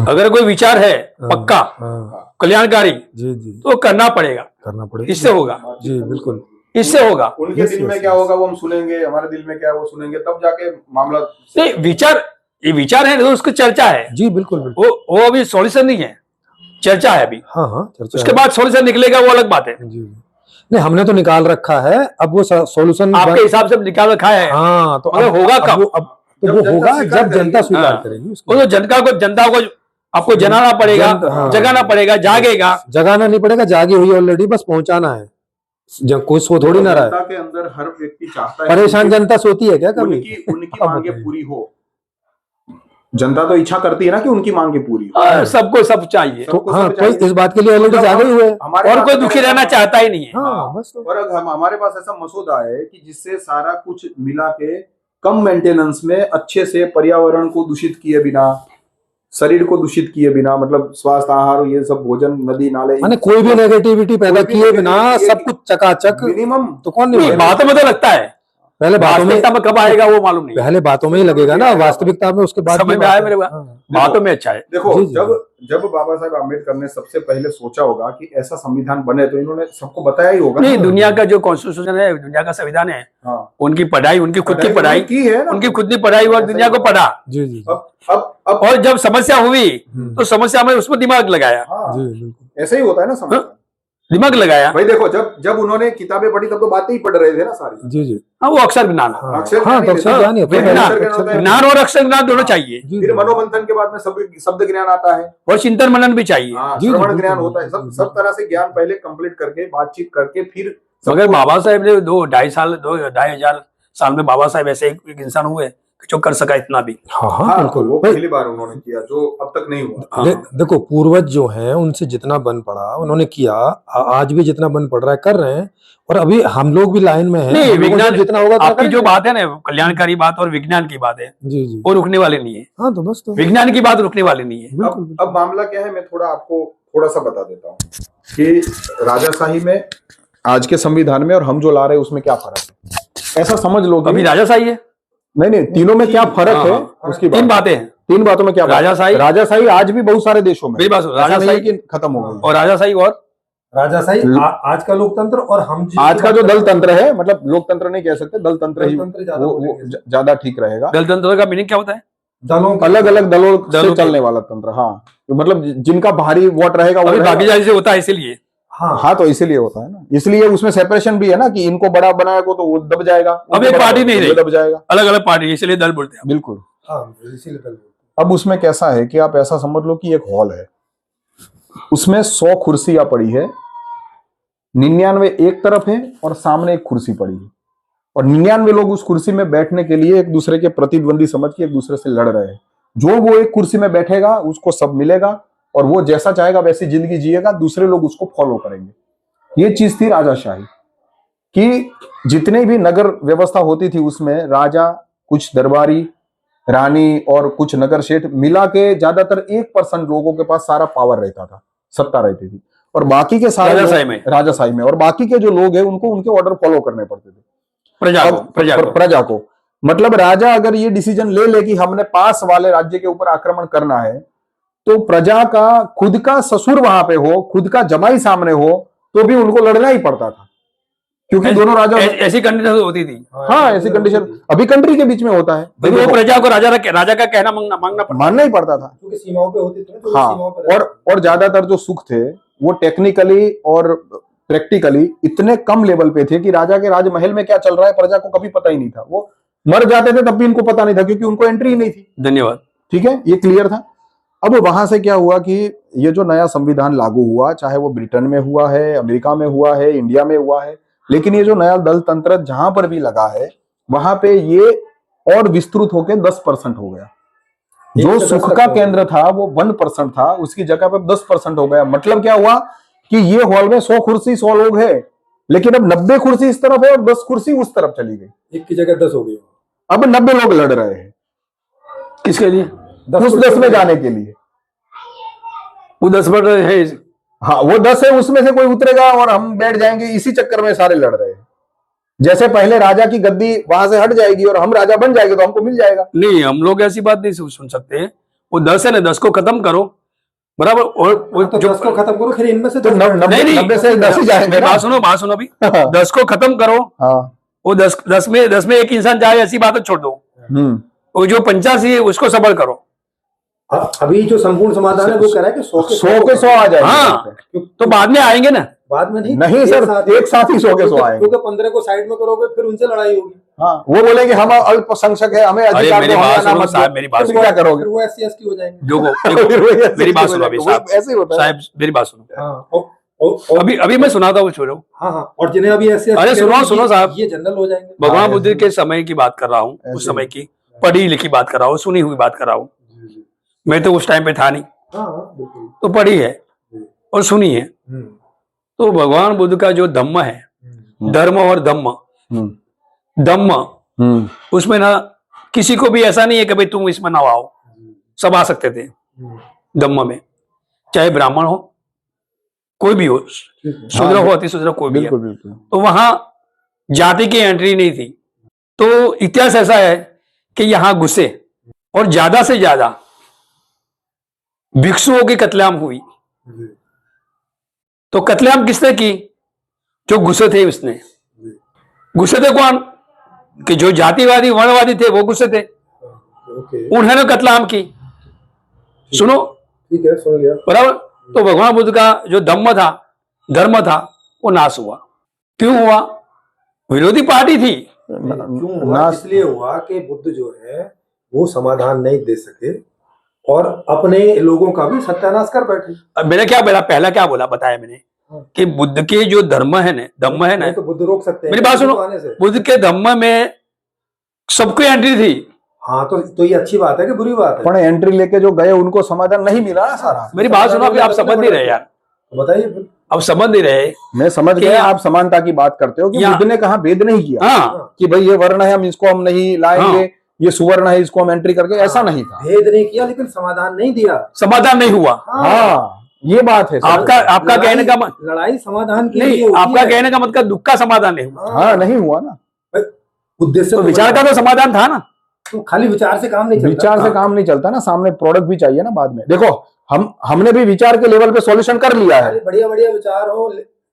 अगर कोई विचार है पक्का हाँ कल्याणकारी, जी जी, तो करना पड़ेगा, करना पड़ेगा। इससे होगा, जी बिल्कुल। इससे होगा। उनके दिल में क्या होगा वो हम सुनेंगे, हमारे दिल में क्या है वो सुनेंगे, तब जाके मामला। नहीं, ये विचार है तो उसकी चर्चा है, जी बिल्कुल बिल्कुल। वो अभी सॉल्यूशन नहीं है, चर्चा है अभी। हाँ हाँ, चर्चा उसके है। बाद सॉल्यूशन निकलेगा वो अलग बात है। जी जी। नहीं, हमने तो निकाल रखा है, अब वो सॉल्यूशन आपके हिसाब से निकाल रखा है, हाँ तो मगर होगा कब? तो वो जब जनता होगा स्वीकार जब जनता करेगी। स्वीकार हाँ। करेगी वो उसको। तो जनता को आपको जनाना पड़ेगा, हाँ। जगाना पड़ेगा, जागेगा। जगाना नहीं पड़ेगा, जागी हुई ऑलरेडी, बस पहुंचाना है। जब कोई सो थोड़ी ना रहा है। जनता के अंदर हर व्यक्ति चाहता है परेशान कि जनता सोती है क्या कभी? उनकी मांगे पूरी हो। जनता तो इच्छा करती है ना कि उनकी मांगे पूरी हो। सबको सब चाहिए, तो सबको हाँ, सब कोई चाहिए। इस बात के लिए ऑलरेडी जागे हुए हैं। हमारे और पास कोई अगर दुखी ऐसा- रहना चाहता ही नहीं है। हाँ बस तो। और अगर हमारे पास ऐसा मसौदा है कि जिससे सारा कुछ मिला के कम मेंटेनेंस में अच्छे से पर्यावरण को दूषित किए बिना, शरीर को दूषित किए बिना, मतलब स्वास्थ्य, आहार, ये सब भोजन, नदी नाले, माने कोई भी नेगेटिविटी पैदा कोई भी किए बिना negativity सब कुछ चकाचक, मिनिमम तो कौन नहीं नहीं, होगा? बातों में तो लगता है, पहले बातों में, वास्तविकता में कब आएगा वो मालूम नहीं। पहले बातों में ही लगेगा ना, वास्तविकता में उसके बाद समझ की में आया बात है। मेरे को? हाँ। बातों में अच्छा है। देखो, जी, जी, जब बाबा साहब आम्बेडकर ने सबसे पहले सोचा होगा कि ऐसा संविधान बने, तो इन्होंने सबको बताया ही होगा। नहीं, दुनिया का जो कॉन्स्टिट्यूशन है, दुनिया का संविधान है, हाँ, उनकी पढ़ाई, उनकी खुद की पढ़ाई की है ना, उनकी खुद की पढ़ाई और दुनिया को पढ़ा, जी जी अब और जब समस्या हुई तो समस्या में उसमें दिमाग लगाया, हाँ, जी बिल्कुल। ऐसे ही होता है ना समाधान। दिमाग लगाया। भाई देखो, जब उन्होंने किताबें पढ़ी तब तो बातें ही पढ़ रहे थे ना सारी। जी जी। हाँ, वो अक्षर ज्ञान, हाँ अक्षर हाँ, ज्ञान तो ही अक्षर देता। ज्ञान ही है, विज्ञान, अक्षर ज्ञान। ज्ञान और अक्षर ज्ञान दोनों चाहिए, जी, फिर जी। मनोमंथन के बाद में शब्द ज्ञान आता है, और चिंतन मनन भी चाहिए। हाँ, जी, जी, श्रवण बिल्कुल, ज्ञान होता है, सब बिल्कुल। सब तरह से ज्ञान पहले कंप्लीट करके, बातचीत करके, फिर मगर सबको- बाबा साहेब ने 2-2.5 साल 2-2.5 हजार साल में बाबा साहेब ऐसे एक इंसान हुए जो कर सका इतना भी। हाँ हाँ हाँ, बिल्कुल। वो पहली बार उन्होंने किया जो अब तक नहीं हुआ। हाँ। देखो पूर्वज जो हैं उनसे जितना बन पड़ा उन्होंने किया, आज भी जितना बन पड़ रहा है कर रहे हैं, और अभी हम लोग भी लाइन में हैं। नहीं, हम लोगों से विज्ञान जितना होगा उतना आपकी जो करेंगे। बात है ना, कल्याणकारी बात और विज्ञान की बात है, जी जी वो रुकने वाली नहीं है। हाँ तो बस तो विज्ञान की बात रुकने वाली नहीं है। बिल्कुल अब मामला क्या है, मैं थोड़ा आपको थोड़ा सा बता देता हूँ कि राजाशाही में, आज के संविधान में और हम जो ला रहे हैं उसमें क्या फर्क है। ऐसा समझ लो कि अभी राजाशाही है, नहीं, तीनों में क्या फर्क है हाँ, उसकी तीन बात। बातें हैं। तीन बातों में क्या फर्क है? राजाशाही- राजाशाही आज भी बहुत सारे देशों में, मेरी बात सुनो, ऐसा नहीं है राजाशाही कि खत्म हो गई। और राजाशाही और राजाशाही आज का लोकतंत्र, और हम जिसकी आज का बात जो कर रहे दल हैं, तंत्र है, मतलब लोकतंत्र नहीं कह सकते, दल तंत्र ही दलतंत्र ज्यादा वो बोलेंगे। ज्यादा ठीक रहेगा। दलतंत्र का मीनिंग क्या होता है? दलों के- अलग अलग दलों दलों से के- चलने वाला तंत्र। हाँ, तो मतलब जिनका भारी वोट रहेगा वो अभी रहेगा। भागीदारी से होता है इसीलिए। हाँ हाँ, तो इसीलिए होता है ना, इसलिए उसमें सेपरेशन भी है ना कि इनको बड़ा बनाएगा तो वो दब जाएगा, अब एक पार्टी नहीं रही, दब जाएगा। अलग अलग पार्टी, इसलिए दल बोलते हैं। बिल्कुल। हाँ इसीलिए दल बोलते अब उसमें कैसा है कि आप ऐसा समझ लो कि एक हॉल है, उसमें 100 कुर्सियां पड़ी है, 99 एक तरफ है और सामने एक कुर्सी पड़ी है, और 99 लोग उस कुर्सी में बैठने के लिए एक दूसरे के प्रतिद्वंदी समझ के एक दूसरे से लड़ रहे हैं। जो वो एक कुर्सी में बैठेगा उसको सब मिलेगा और वो जैसा चाहेगा वैसी जिंदगी जिएगा, दूसरे लोग उसको फॉलो करेंगे। ये चीज थी राजाशाही कि जितने भी नगर व्यवस्था होती थी उसमें राजा, कुछ दरबारी, रानी और कुछ नगर शेठ मिला के ज्यादातर 1% लोगों के पास सारा पावर रहता था, सत्ता रहती थी, और बाकी के सारे राजाशाही में और बाकी के जो लोग हैं उनको उनके ऑर्डर फॉलो करने पड़ते थे प्रजा को। मतलब राजा अगर ये डिसीजन ले कि हमने पास वाले राज्य के ऊपर आक्रमण करना है, तो प्रजा का खुद का ससुर वहां पे हो, खुद का जमाई सामने हो, तो भी उनको लड़ना ही पड़ता था, क्योंकि दोनों राजा ऐसी कंडीशन होती थी। हाँ, ऐसी कंडीशन अभी कंट्री के बीच में होता है, वो प्रजा को राजा का कहना मानना ही पड़ता था, क्योंकि सीमाओं पे होती थी। हाँ, और ज्यादातर जो सुख थे वो टेक्निकली और प्रैक्टिकली इतने कम लेवल पे थे कि राजा के राजमहल में क्या चल रहा है प्रजा को कभी पता ही नहीं था। वो मर जाते थे तब भी इनको पता नहीं था, क्योंकि उनको एंट्री ही नहीं थी। धन्यवाद। ठीक है, ये क्लियर था। अब वहां से क्या हुआ कि ये जो नया संविधान लागू हुआ, चाहे वो ब्रिटेन में हुआ है, अमेरिका में हुआ है, इंडिया में हुआ है, लेकिन ये जो नया दल तंत्र जहां पर भी लगा है वहां पे ये और विस्तृत होकर 10% हो गया। जो सुख का केंद्र था वो 1% था, उसकी जगह पे 10% हो गया। मतलब क्या हुआ कि ये हॉल में 100 कुर्सी 100 लोग हैं, लेकिन अब 90 कुर्सी इस तरफ है और 10 कुर्सी उस तरफ चली गई। एक की जगह 10 हो गई। अब 90 लोग लड़ रहे हैं, किसके लिए? उस 10 में जाने के लिए। वो 10 पर है। हाँ, वो 10 है, उसमें से कोई उतरेगा और हम बैठ जाएंगे, इसी चक्कर में सारे लड़ रहे हैं। जैसे पहले राजा की गद्दी वहां से हट जाएगी और हम राजा बन जाएंगे तो हमको मिल जाएगा। नहीं, हम लोग ऐसी बात नहीं सुन सकते। वो 10 है ना, 10 को खत्म करो, बराबर। और तो 10 को खत्म करो, फिर इनमें से तो 90 से 10 ही जाएंगे ना। बात सुनो अभी। 10 को खत्म करो। हाँ, वो 10 में एक इंसान जाए, ऐसी बात छोड़ दो। वो जो 85 है उसको सबल करो। अभी जो संपूर्ण समाधान है वो कह रहा है कि 100 के 100 आ जाएंगे। हाँ, तो बाद में आएंगे ना। बाद में नहीं सर, एक साथ ही 100 के 100 आएंगे, क्योंकि 15 को साइड में करोगे फिर उनसे लड़ाई होगी। हाँ, वो बोलेंगे हम अल्पसंख्यक है, हमें अधिकार दो, हमें अनामत दो। मेरी बात क्या करोगे? वो SC ST हो जाएंगे। मेरी बात सुनो अभी साहब, ऐसे ही होता है साहब मेरी बात सुनो। हाँ, अभी मैं सुनाता हूँ, छोड़ो। हाँ, और जिन्हें अभी SC ST अरे सुनो साहब, ये जनरल हो जाएंगे। भगवान बुद्ध के समय की बात कर रहा हूँ, उस समय की पढ़ी लिखी बात कर रहा हूँ, सुनी हुई बात कर रहा हूँ। मैं तो उस टाइम पे था नहीं, तो पढ़ी है और सुनी है। तो भगवान बुद्ध का जो धम्म है, धर्म और धम्म, उसमें ना किसी को भी ऐसा नहीं है कि भाई तुम इसमें ना आओ, सब आ सकते थे धम्म में, चाहे ब्राह्मण हो, कोई भी हो, शूद्र हो, अति शूद्र, कोई भी है। तो वहां जाति की एंट्री नहीं थी। तो इतिहास ऐसा है कि यहां घुसे और ज्यादा से ज्यादा भिक्षुओं की कत्लेआम हुई। तो कत्लेआम किसने की? जो घुसे थे उसने। घुसे थे कौन? कि जो जातिवादी वर्णवादी थे वो घुसे थे, उन्होंने कत्लेआम की। सुनो, ठीक है, सुन लिया, बराबर। तो भगवान बुद्ध का जो धम्म था, धर्म था, वो नाश हुआ। क्यों हुआ? विरोधी पार्टी थी। क्यों हुआ? इसलिए हुआ कि बुद्ध जो है वो समाधान नहीं दे सके और अपने लोगों का भी सत्यानाश कर बैठे। मैंने क्या बोला, पहला क्या बोला बताया मैंने कि बुद्ध के जो धर्म है ना, तो बुद्ध रोक सकते हैं। मेरी बात सुनो, बुद्ध के धम्म में सबको एंट्री थी। हाँ तो ये अच्छी बात है कि बुरी बात है? पर एंट्री लेके जो गए उनको समाधान नहीं मिला ना सारा। मेरी बात सुनो, अभी आप समझ नहीं रहे यार, बताइए फिर। अब समझ नहीं रहे। मैं समझ कि गया, आप समानता की बात करते हो कि या- बुद्ध ने कहा भेद नहीं किया हाँ कि भाई ये वर्ण है हम इसको हम नहीं लाएंगे, ये सुवर्ण है इसको हम एंट्री करके, ऐसा नहीं था। भेद नहीं किया लेकिन समाधान नहीं दिया। समाधान नहीं हुआ। हाँ ये बात है। आपका कहने का लड़ाई समाधान के नहीं, लिए होती आपका है। कहने का मतलब दुख का समाधान नहीं हुआ। हाँ नहीं हुआ ना, उद्देश्य तो विचार का तो समाधान था ना। तो खाली विचार से काम नहीं चलता। विचार से काम नहीं चलता ना, सामने प्रोडक्ट भी चाहिए ना बाद में। देखो हमने भी विचार के लेवल पे सॉल्यूशन कर लिया है, बढ़िया बढ़िया विचार हो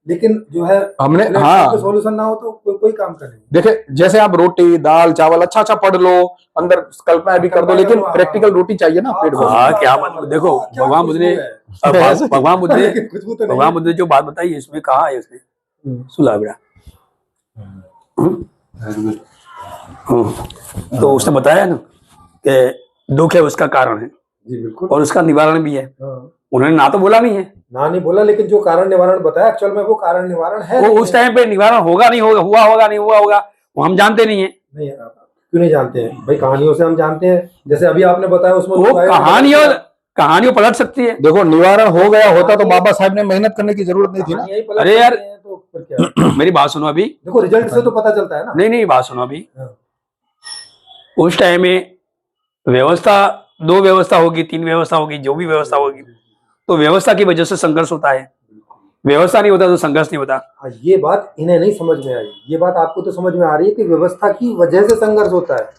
लेकिन जो है हमने। हाँ सॉल्यूशन ना हो तो कोई काम करे। देखे जैसे आप रोटी दाल चावल अच्छा पढ़ लो, अंदर कल्पना भी कर दो, लेकिन प्रैक्टिकल रोटी चाहिए ना पेट भर। हाँ क्या मतलब, देखो भगवान बुद्ध ने भगवान बुद्ध ने जो बात बताई इसमें कहा है, इसमें सुला बेटा। तो उसने बताया ना कि दुख है उसका कारण है जी बिल्कुल, और उसका निवारण भी है। उन्होंने ना तो बोला नहीं है, ना नहीं बोला, लेकिन जो कारण निवारण बताया एक्चुअल में वो कारण निवारण है। वो उस टाइम पे निवारण होगा नहीं होगा, हुआ होगा नहीं हुआ होगा, वो हम जानते नहीं है। नहीं क्यों नहीं जानते हैं भाई, कहानियों से हम जानते हैं। जैसे अभी आपने बताया उसमें वो कहानियों पलट सकती है। देखो निवारण हो गया होता तो बाबा साहब ने मेहनत करने की जरूरत नहीं थी ना। अरे यार, तो फिर क्या मेरी बात सुनो अभी। देखो रिजल्ट से तो पता चलता है ना। नहीं बात सुनो अभी। उस टाइम में व्यवस्था, 2 व्यवस्था होगी, 3 व्यवस्था होगी, जो भी व्यवस्था होगी, तो व्यवस्था की वजह से संघर्ष होता है। व्यवस्था नहीं होता तो संघर्ष नहीं होता। ये बात इन्हें नहीं समझ में आई। ये बात आपको तो समझ में आ रही है कि व्यवस्था की वजह से संघर्ष होता है।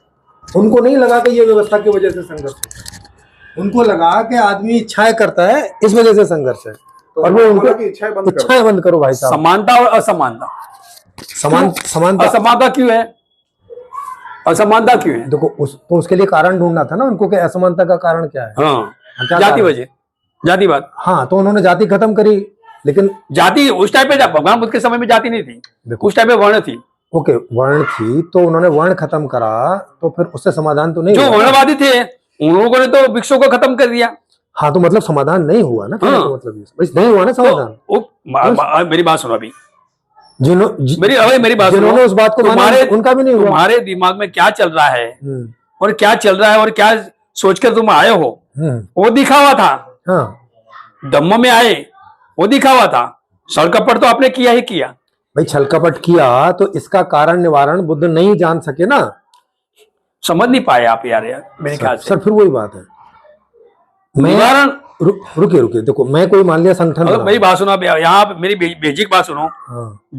उनको नहीं लगा कि ये व्यवस्था की वजह से संघर्ष होता है, उनको लगा कि आदमी इच्छाएं करता है इस वजह से संघर्ष है। और वो उनको इच्छाएं बंद करो भाई साहब। समानता और असमानता, समानता असमानता क्यों है? असमानता क्यों है? देखो तो उसके लिए कारण ढूंढना था ना उनको कि असमानता का कारण क्या है। हाँ जाति वजह, जातिवाद। हाँ तो उन्होंने जाति खत्म करी, लेकिन जाति उस टाइम पे भगवान बुद्ध के समय में जाति नहीं थी, उस टाइम पे वर्ण थी। ओके वर्ण थी तो उन्होंने वर्ण खत्म करा, तो फिर उससे समाधान तो नहीं जो हुआ। वर्णवादी थे उन लोगों ने तो वृक्षों को खत्म कर दिया। हाँ तो मतलब समाधान नहीं हुआ ना। हाँ। तो मतलब नहीं हुआ ना समाधान। मेरी बात सुनो अभी, जिन्होंने मेरी बात सुनो। उस बात को माना, उनका भी नहीं हुआ। तुम्हारे दिमाग में क्या चल रहा है और क्या चल रहा है और क्या सोचकर तुम आए हो, वो दिखावा था। हाँ धम्म में आए वो दिखावा था, छल कपट तो आपने किया ही किया। भाई छल कपट किया तो इसका कारण निवारण बुद्ध नहीं जान सके ना। समझ नहीं पाए आप यार मेरे ख्याल से। सर फिर वही बात है। निवारण रुकिए देखो, मैं कोई मान लिया संगठन बना। मेरी बात सुनो, यहाँ पे मेरी बेसिक बात सुनो।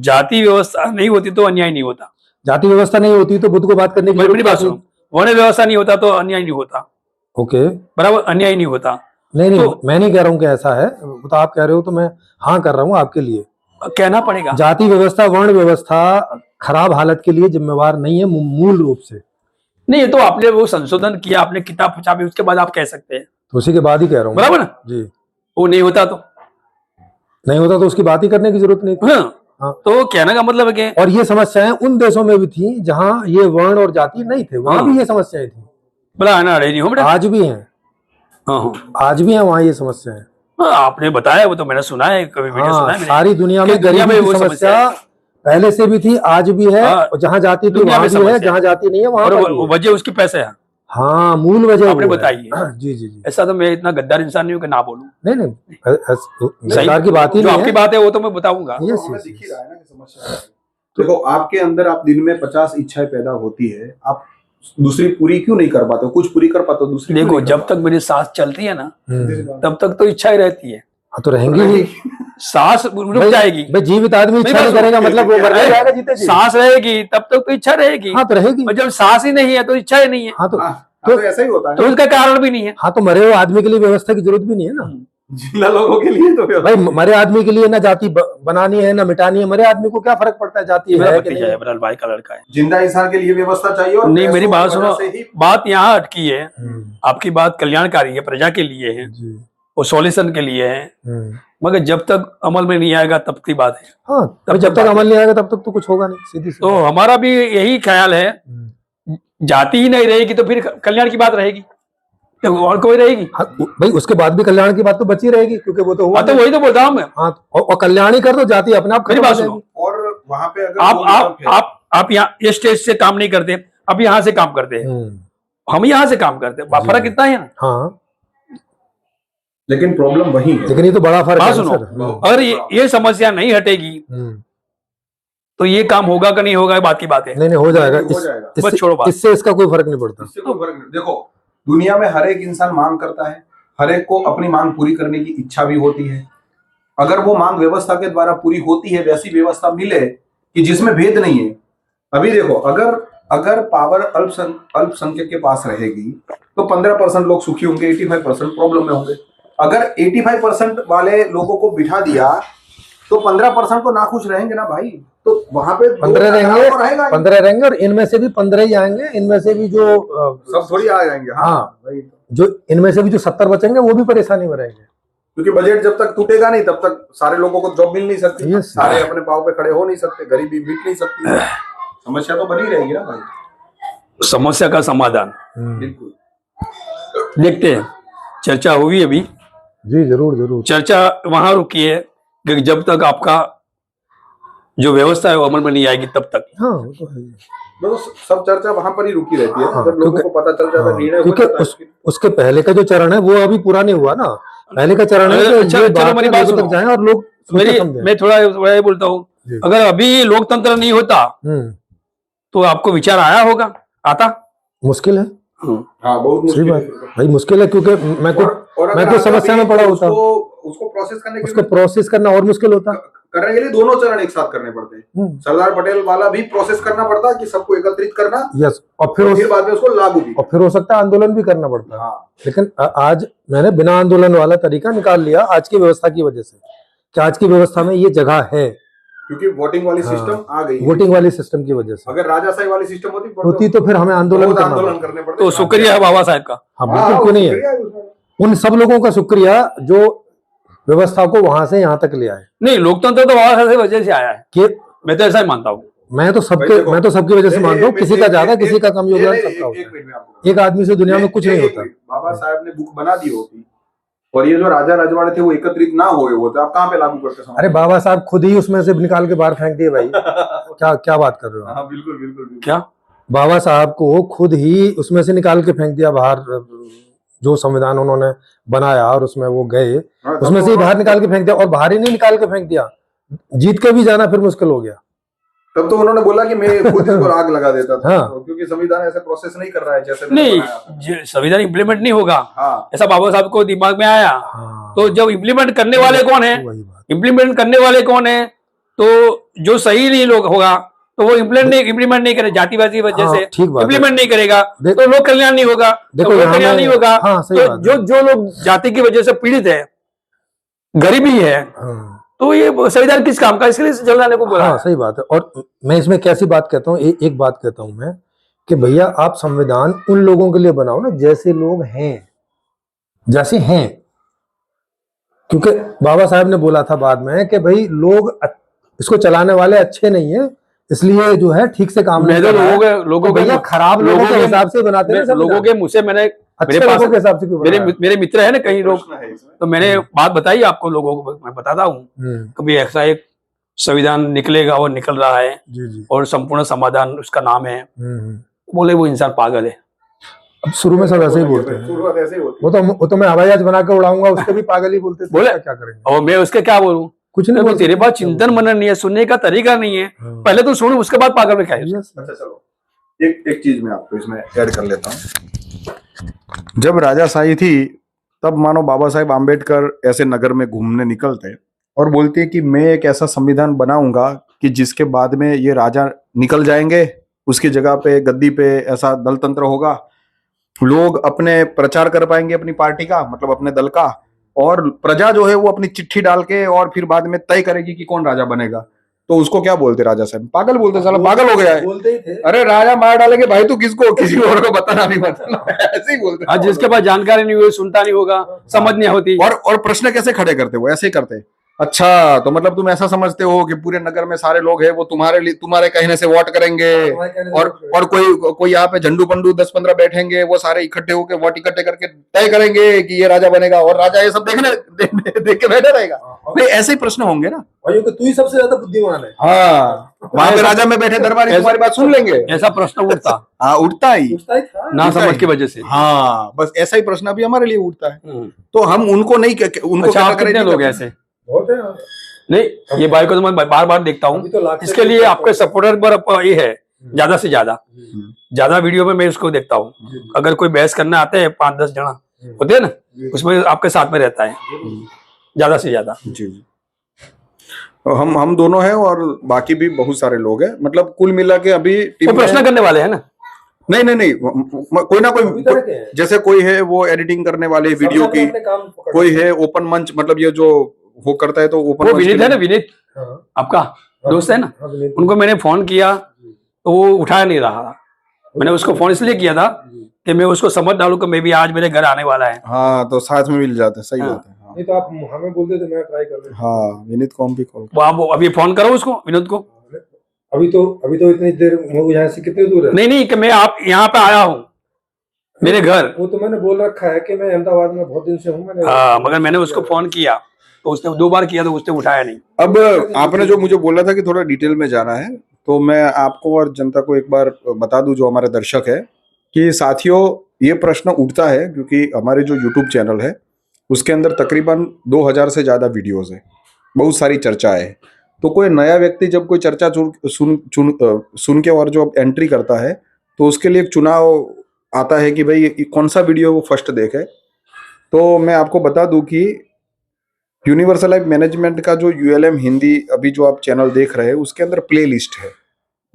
जाति व्यवस्था नहीं होती तो अन्याय नहीं होता। जाति व्यवस्था नहीं होती तो बुद्ध को बात करने की मेरी बात सुनो, वर्ण व्यवस्था नहीं होता तो अन्याय नहीं होता। ओके बराबर, अन्याय नहीं होता। नहीं तो, मैं नहीं कह रहा हूँ कि ऐसा है, तो आप कह रहे हो तो मैं हाँ कर रहा हूँ आपके लिए। कहना पड़ेगा। जाति व्यवस्था वर्ण व्यवस्था खराब हालत के लिए जिम्मेवार नहीं है मूल रूप से। नहीं, ये तो आपने वो संशोधन किया, आपने किताब छापी, उसके बाद आप कह सकते हैं। तो उसी के बाद ही कह रहा हूँ, बराबर ना जी। वो नहीं होता तो उसकी बात ही करने की जरूरत नहीं थी। हाँ। तो कहने का मतलब है कि और ये समस्याएं उन देशों में भी थी जहां ये वर्ण और जाति नहीं थे, वहां भी ये समस्याएं थी। बड़ा ना नहीं हो बेटा, आज भी हैं। आज भी हैं वहां ये समस्याएं। आपने बताया, वो तो मैंने सुना है, कभी वीडियो सुना है मैंने। सारी दुनिया में गरीबी की समस्या पहले से भी थी, आज भी है। और जहाँ जाति थी वहां भी है, जहाँ जाति नहीं है वहां पर वजह उसकी पैसे है। हाँ मूल वजह आपने बताइए। जी। ऐसा तो मैं इतना गद्दार इंसान नहीं हूँ कि ना बोलूं। नहीं सरकार की बात ही नहीं है। आपकी बात है वो तो मैं बताऊंगा। देखो आपके अंदर आप दिन में 50 इच्छाएं पैदा होती है, आप दूसरी पूरी क्यों नहीं कर पाते? कुछ पूरी कर पाते हो, दूसरी देखो जब तक मेरी सांस चलती है ना तब तक तो इच्छाएं रहती है। तो रहेंगी ही। सांस रुक जाएगी भाई, जीवित आदमी इच्छा नहीं करेगा मतलब वो मर जाएगा। जीते जी सांस रहेगी तब तक तो इच्छा रहेगी। हाँ तो रहेगी। और जब सांस ही नहीं है तो इच्छा ही नहीं है। हाँ तो ऐसा ही होता है। तो उसका कारण भी नहीं है। हाँ तो मरे हुए आदमी के लिए व्यवस्था की जरूरत भी नहीं है ना। जिंदा लोगों के लिए तो भाई मरे आदमी के लिए ना जाति बनानी है ना मिटानी है। मरे आदमी को क्या फर्क पड़ता है जाति है कि नहीं? बरल भाई का लड़का है। जिंदा इंसान के लिए व्यवस्था चाहिए। और नहीं मेरी बात सुनो, बात यहाँ अटकी है। आपकी बात कल्याणकारी है, प्रजा के लिए है, वो सॉल्यूशन के लिए है। मगर जब तक अमल में नहीं आएगा तब की बात है। हाँ तब जब तक अमल नहीं आएगा तब तक तो कुछ होगा नहीं, सीधी सी। तो हमारा भी यही ख्याल है, जाति ही नहीं रहेगी तो फिर कल्याण की बात रहेगी, तो और कोई रहेगी? हाँ, भाई उसके बाद भी कल्याण की बात तो बची रहेगी क्योंकि वो तो हुआ। तो वही तो बोल रहा हूँ मैं। हाँ और कल्याण ही कर दो, जाति अपने आप खत्म हो जाएगी। और वहां पे अगर आप यहाँ ये स्टेज से काम नहीं करते, आप यहाँ से काम करते हैं। हम यहाँ से काम करते हैं, फर्क इतना ही है ना। हाँ, लेकिन प्रॉब्लम वही है। लेकिन ये तो बड़ा फर्क है बात ना, सुनो, सर। अगर ये समस्या नहीं हटेगी तो ये काम होगा कि नहीं होगा, बात की बात है। नहीं नहीं, हो जाएगा। हो जाएगा। बस छोड़ो बात। इससे इसका कोई फर्क नहीं पड़ता। इससे कोई फर्क नहीं। देखो, दुनिया में हर एक इंसान मांग करता है, हर एक को अपनी मांग पूरी करने की इच्छा भी होती है। अगर वो मांग व्यवस्था के द्वारा पूरी होती है, वैसी व्यवस्था मिले कि जिसमें भेद नहीं है। अभी देखो, अगर पावर अल्पसंख्यक के पास रहेगी तो 15% लोग सुखी होंगे, 85% प्रॉब्लम में होंगे। अगर 85% वाले लोगों को बिठा दिया तो 15% तो नाखुश रहेंगे ना भाई। तो वहां पे 15 रहेंगे, तो रहेगा ही। 15 रहेंगे, और इनमें से भी 15 ही आएंगे। इनमें से भी जो सब थोड़ी आ जाएंगे। हाँ, वही तो। जो इनमें से भी जो 70 बचेंगे वो भी परेशानी में रहेंगे। क्योंकि बजट जब तक टूटेगा नहीं तब तक सारे लोगों को जॉब मिल नहीं सकती, Yes. सारे अपने पाँव पे खड़े हो नहीं सकते, गरीबी मिट नहीं सकती, समस्या तो बनी रहेगी ना भाई। समस्या का समाधान बिल्कुल। देखते हैं। चर्चा हुई अभी, जी जरूर जरूर। चर्चा वहां रुकी है कि जब तक आपका जो व्यवस्था है वो अमल में नहीं आएगी तब तक। हाँ, वो तो है ही। तो सब चर्चा वहां पर ही रुकी रहती है। हाँ, जब लोगों को पता चल जाता है, निर्णय हो क्योंकि जाता है। उसके पहले का जो चरण है वो अभी पूरा नहीं हुआ ना। पहले का चरण है कि अच्छा, ये चलो मेरी बात लोगों सुनो। तक जाएं और लोग सोचे समझें। मैं थोड़ा ये बोलता हूँ, जी। अगर अभी लोकतंत्र नहीं होता तो आपको विचार आया होगा, आता? मुश्किल है। हाँ, बहुत सही मुश्किल बात है। भाई, मुश्किल है, क्योंकि मैं अगर तो आता समस्या भी में पड़ा तो होता। उसको प्रोसेस करने के उसको लिए प्रोसेस करना और मुश्किल होता। करने के लिए दोनों चरण एक साथ करने पड़ते हैं। सरदार पटेल वाला भी प्रोसेस करना पड़ता है कि सबको एकत्रित करना, यस, और फिर बाद में उसको लागू भी। और फिर हो सकता है आंदोलन भी करना पड़ता है। हाँ, लेकिन आज मैंने बिना आंदोलन वाला तरीका निकाल लिया आज की व्यवस्था की वजह से, कि आज की व्यवस्था में ये जगह है, क्योंकि वोटिंग वाली सिस्टम आ गई है। वोटिंग वाली सिस्टम की वजह से। अगर राजाशाही वाली सिस्टम होती तो फिर हमें आंदोलन बहुत करना आंदोलन पड़ता। करने पड़ते। तो शुक्रिया है बाबा साहब का। हाँ, बिल्कुल, क्यों नहीं है। उन सब लोगों का शुक्रिया जो व्यवस्था को वहां से यहाँ तक ले आए। नहीं, लोकतंत्र तो बाबा साहब की वजह से आया है, कि मैं तो ऐसा ही मानता हूँ। मैं तो सबकी वजह से मानता हूँ। किसी का ज्यादा, किसी का कम योगदान सबका होता है। एक आदमी से दुनिया में कुछ नहीं होता। बाबा साहब ने बुक बना दी होती और ये जो राजा रजवाड़े थे वो एकत्रित ना हुए होते, आप कहाँ पे लागू करते समाज? अरे बाबा साहब खुद ही उसमें से निकाल के बाहर फेंक दिए भाई। क्या बात कर रहे हो? हाँ, बिल्कुल बिल्कुल बिल्कुल। क्या बाबा साहब को खुद ही उसमें से निकाल के फेंक दिया बाहर, जो संविधान उन्होंने बनाया और उसमें वो गए, हाँ, उसमें से ही बाहर निकाल के फेंक दिया। और बाहर ही नहीं निकाल के फेंक दिया, जीत के भी जाना फिर मुश्किल हो गया। तब तो उन्होंने बोला कि मैं खुद इसको आग लगा देता था। हाँ। क्योंकि संविधान ऐसे प्रोसेस नहीं कर रहा है जैसे नहीं, बनाया था। संविधान इम्प्लीमेंट नहीं होगा, हाँ, ऐसा बाबा साहब को दिमाग में आया। हाँ, तो जब इम्प्लीमेंट करने वाले कौन है, वही बात। इम्प्लीमेंट करने वाले कौन है, तो जो सही नहीं लोग होगा तो वो इम्प्लीमेंट नहीं करे, जातिवादी वजह हाँ, से ठीक बात है। इम्प्लीमेंट नहीं करेगा तो लोक कल्याण नहीं होगा। देखो, तो लोक यहाँ कल्याण में- नहीं होगा हाँ, सही तो बात है। जो लोग जाति की वजह से पीड़ित है, गरीबी है, हाँ, तो ये संविधान किस काम का, इसके लिए जलाने को बोला हाँ, है। सही बात है। और मैं इसमें कैसी बात कहता हूँ, एक बात कहता हूँ मैं, कि भैया आप संविधान उन लोगों के लिए बनाओ ना जैसे लोग हैं, जैसे हैं। क्योंकि बाबा साहब ने बोला था बाद में कि भाई लोग इसको चलाने वाले अच्छे नहीं है, इसलिए जो है ठीक से काम नहीं मैं तो कर रहा है। लोगों तो के भैया खराब लोगों के हिसाब से बनाते हैं ना लोगों संविधान। के मुंह से मैंने, अच्छे मेरे पास लोगों के हिसाब से क्यों बना रहा है? मेरे मित्र है ना कई लोग, प्रश्न है इसमें। तो मैंने बात बताई आपको, लोगों को मैं बताता हूँ, कभी ऐसा एक संविधान निकलेगा और निकल रहा है जी जी। और संपूर्ण समाधान उसका नाम है, हम्म। बोले वो इंसान पागल है। अब शुरू में सब ऐसे ही बोलते हैं। शुरुआत ऐसे ही होती है। वो तो मैं हवाई जहाज बना के उड़ाऊंगा, उसके भी पागल ही बोलते थे। बोले? क्या करेंगे? और मैं उसके क्या बोलूं, कुछ नहीं तो बोल तेरे सकते। पास चिंतन मनन नहीं है, सुनने का तरीका नहीं है, हाँ। पहले तो सुन उसके बाद पागल में क्या है। Yes, अच्छा चलो, एक चीज मैं आपको इसमें ऐड कर लेता हूँ। जब राजाशाही थी तब मानो बाबा साहेब आम्बेडकर ऐसे नगर में घूमने निकलते और बोलते कि मैं एक ऐसा संविधान बनाऊंगा कि जिसके बाद में ये राजा निकल जाएंगे, उसकी जगह पे गद्दी पे ऐसा दल तंत्र होगा, लोग अपने प्रचार कर पाएंगे अपनी पार्टी का, मतलब अपने दल का, और प्रजा जो है वो अपनी चिट्ठी डाल के और फिर बाद में तय करेगी कि कौन राजा बनेगा। तो उसको क्या बोलते राजा साहब? पागल बोलते, साला पागल हो गया है। बोलते ही थे। अरे राजा मार डालेंगे भाई, तू किसको, किसी और को बताना नहीं बताना, ऐसे ही बोलते। आज जिसके पास जानकारी नहीं हुई, सुनता नहीं होगा, समझ नहीं होती। और प्रश्न कैसे खड़े करते वो ऐसे ही करते अच्छा, तो मतलब तुम ऐसा समझते हो कि पूरे नगर में सारे लोग हैं वो तुम्हारे लिए, तुम्हारे कहने से वोट करेंगे, और कोई यहाँ पे झंडू पंडू 10-15 बैठेंगे, वो सारे इकट्ठे होकर वोट इकट्ठे करके तय करेंगे कि ये राजा बनेगा, और राजा ये सब देख के बैठा रहेगा। नहीं, ऐसे ही प्रश्न होंगे ना। भाइयों कि तू ही सबसे ज्यादा बुद्धिमान है। हाँ, वहां पे राजा में बैठे दरबारी तुम्हारी बात सुन लेंगे। ऐसा प्रश्न उठता हाँ, उठता ही पूछता ही था। ना समझ की वजह से। हाँ, बस ऐसा ही प्रश्न अभी हमारे लिए उठता है। तो हम उनको नहीं, उनको अच्छा, क्या आप कितने लोग हैं ऐसे? बहुत है। नहीं, ये भाई को तो मैं बार बार देखता अभी हूँ, तो लाख से इसके लिए आपके सपोर्टर पर ये है ज्यादा से ज्यादा वीडियो में मैं इसको देखता हूँ। अगर कोई बहस करने आते हैं 5-10 जना होते हैं ना, उसमें आपके साथ में रहता है ज्यादा से ज्यादा। जी जी, हम दोनों हैं और बाकी भी बहुत सारे लोग हैं, मतलब कुल मिला के अभी वो टीम प्रश्न करने वाले हैं ना? नहीं नहीं नहीं, कोई ना कोई, जैसे कोई है वो एडिटिंग करने वाले वीडियो की, कोई है ओपन मंच, मतलब ये जो वो करता है तो ओपन। वो विनीत है ना, विनीत आपका दोस्त है ना, उनको मैंने फोन किया तो वो उठाया नहीं रहा। मैंने उसको फोन इसलिए किया था कि मैं उसको समझ डालूं कि मैं भी आज मेरे घर आने वाला है। हाँ, तो साथ में मिल जाते, सही बात है। हाँ, नहीं तो आप हमें बोलते तो मैं ट्राई कर लेता। हाँ, विनीत को हम भी कॉल। वो आप अभी फोन करो उसको, विनोद को। अभी तो इतनी देर वो यहाँ से कितनी दूर है? नहीं कि मैं आप यहाँ पे आया हूँ मेरे घर। वो तो मैंने बोल रखा है कि मैं अहमदाबाद में बहुत दिन से हूँ। मैंने मगर मैंने उसको फोन किया तो उसने 2 बार किया तो उसने उठाया नहीं। अब आपने जो मुझे बोला था कि थोड़ा डिटेल में जाना है, तो मैं आपको और जनता को एक बार बता दूं, जो हमारे दर्शक है, कि साथियों ये प्रश्न उठता है क्योंकि हमारे जो यूट्यूब चैनल है उसके अंदर तकरीबन 2000 से ज्यादा वीडियोस है, बहुत सारी चर्चाएं है। तो कोई नया व्यक्ति जब कोई चर्चा सुन के और जो एंट्री करता है तो उसके लिए एक चुनाव आता है कि भाई कौन सा वीडियो वो फर्स्ट देखे। तो मैं आपको बता दूं कि यूनिवर्सल लाइफ मैनेजमेंट का जो यूएलएम हिंदी अभी जो आप चैनल देख रहे हैं उसके अंदर प्ले लिस्ट है,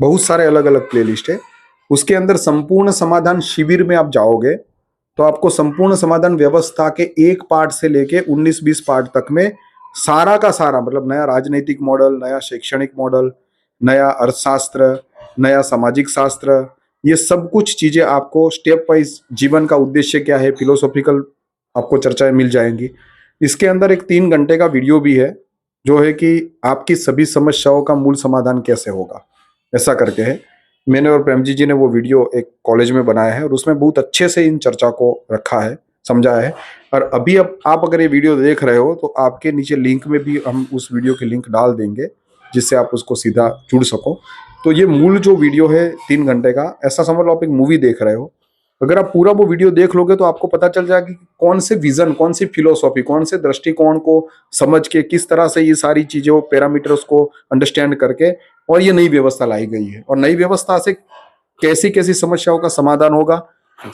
बहुत सारे अलग अलग प्ले लिस्ट है। उसके अंदर संपूर्ण समाधान शिविर में आप जाओगे तो आपको संपूर्ण समाधान व्यवस्था के 1 पार्ट से लेके 19-20 पार्ट तक में सारा का सारा, मतलब नया राजनीतिक मॉडल, नया शैक्षणिक मॉडल, नया अर्थशास्त्र, नया सामाजिक शास्त्र, ये सब कुछ चीजें आपको स्टेप वाइज, जीवन का उद्देश्य क्या है, फिलोसॉफिकल आपको चर्चाएं मिल जाएंगी। इसके अंदर एक 3 घंटे का वीडियो भी है जो है कि आपकी सभी समस्याओं का मूल समाधान कैसे होगा, ऐसा करके है। मैंने और प्रेम जी ने वो वीडियो एक कॉलेज में बनाया है और उसमें बहुत अच्छे से इन चर्चा को रखा है, समझाया है। और अभी अब आप अगर ये वीडियो देख रहे हो तो आपके नीचे लिंक में भी हम उस वीडियो की लिंक डाल देंगे जिससे आप उसको सीधा जुड़ सको। तो ये मूल जो वीडियो है 3 घंटे का, ऐसा समझ लो आप एक मूवी देख रहे हो। अगर आप पूरा वो वीडियो देख लोगे तो आपको पता चल जाएगा कि कौन से विजन, कौन सी फिलोसॉफी, कौन से दृष्टिकोण को समझ के किस तरह से ये सारी चीजों, पैरामीटर्स को अंडरस्टैंड करके और ये नई व्यवस्था लाई गई है, और नई व्यवस्था से कैसी कैसी समस्याओं का समाधान होगा,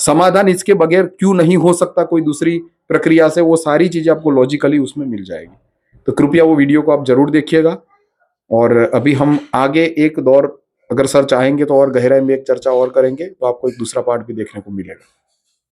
समाधान इसके बगैर क्यों नहीं हो सकता कोई दूसरी प्रक्रिया से, वो सारी चीजें आपको लॉजिकली उसमें मिल जाएगी। तो कृपया वो वीडियो को आप जरूर देखिएगा। और अभी हम आगे एक दौर, अगर सर चाहेंगे तो और गहराई में एक चर्चा और करेंगे, तो आपको एक दूसरा पार्ट भी देखने को मिलेगा।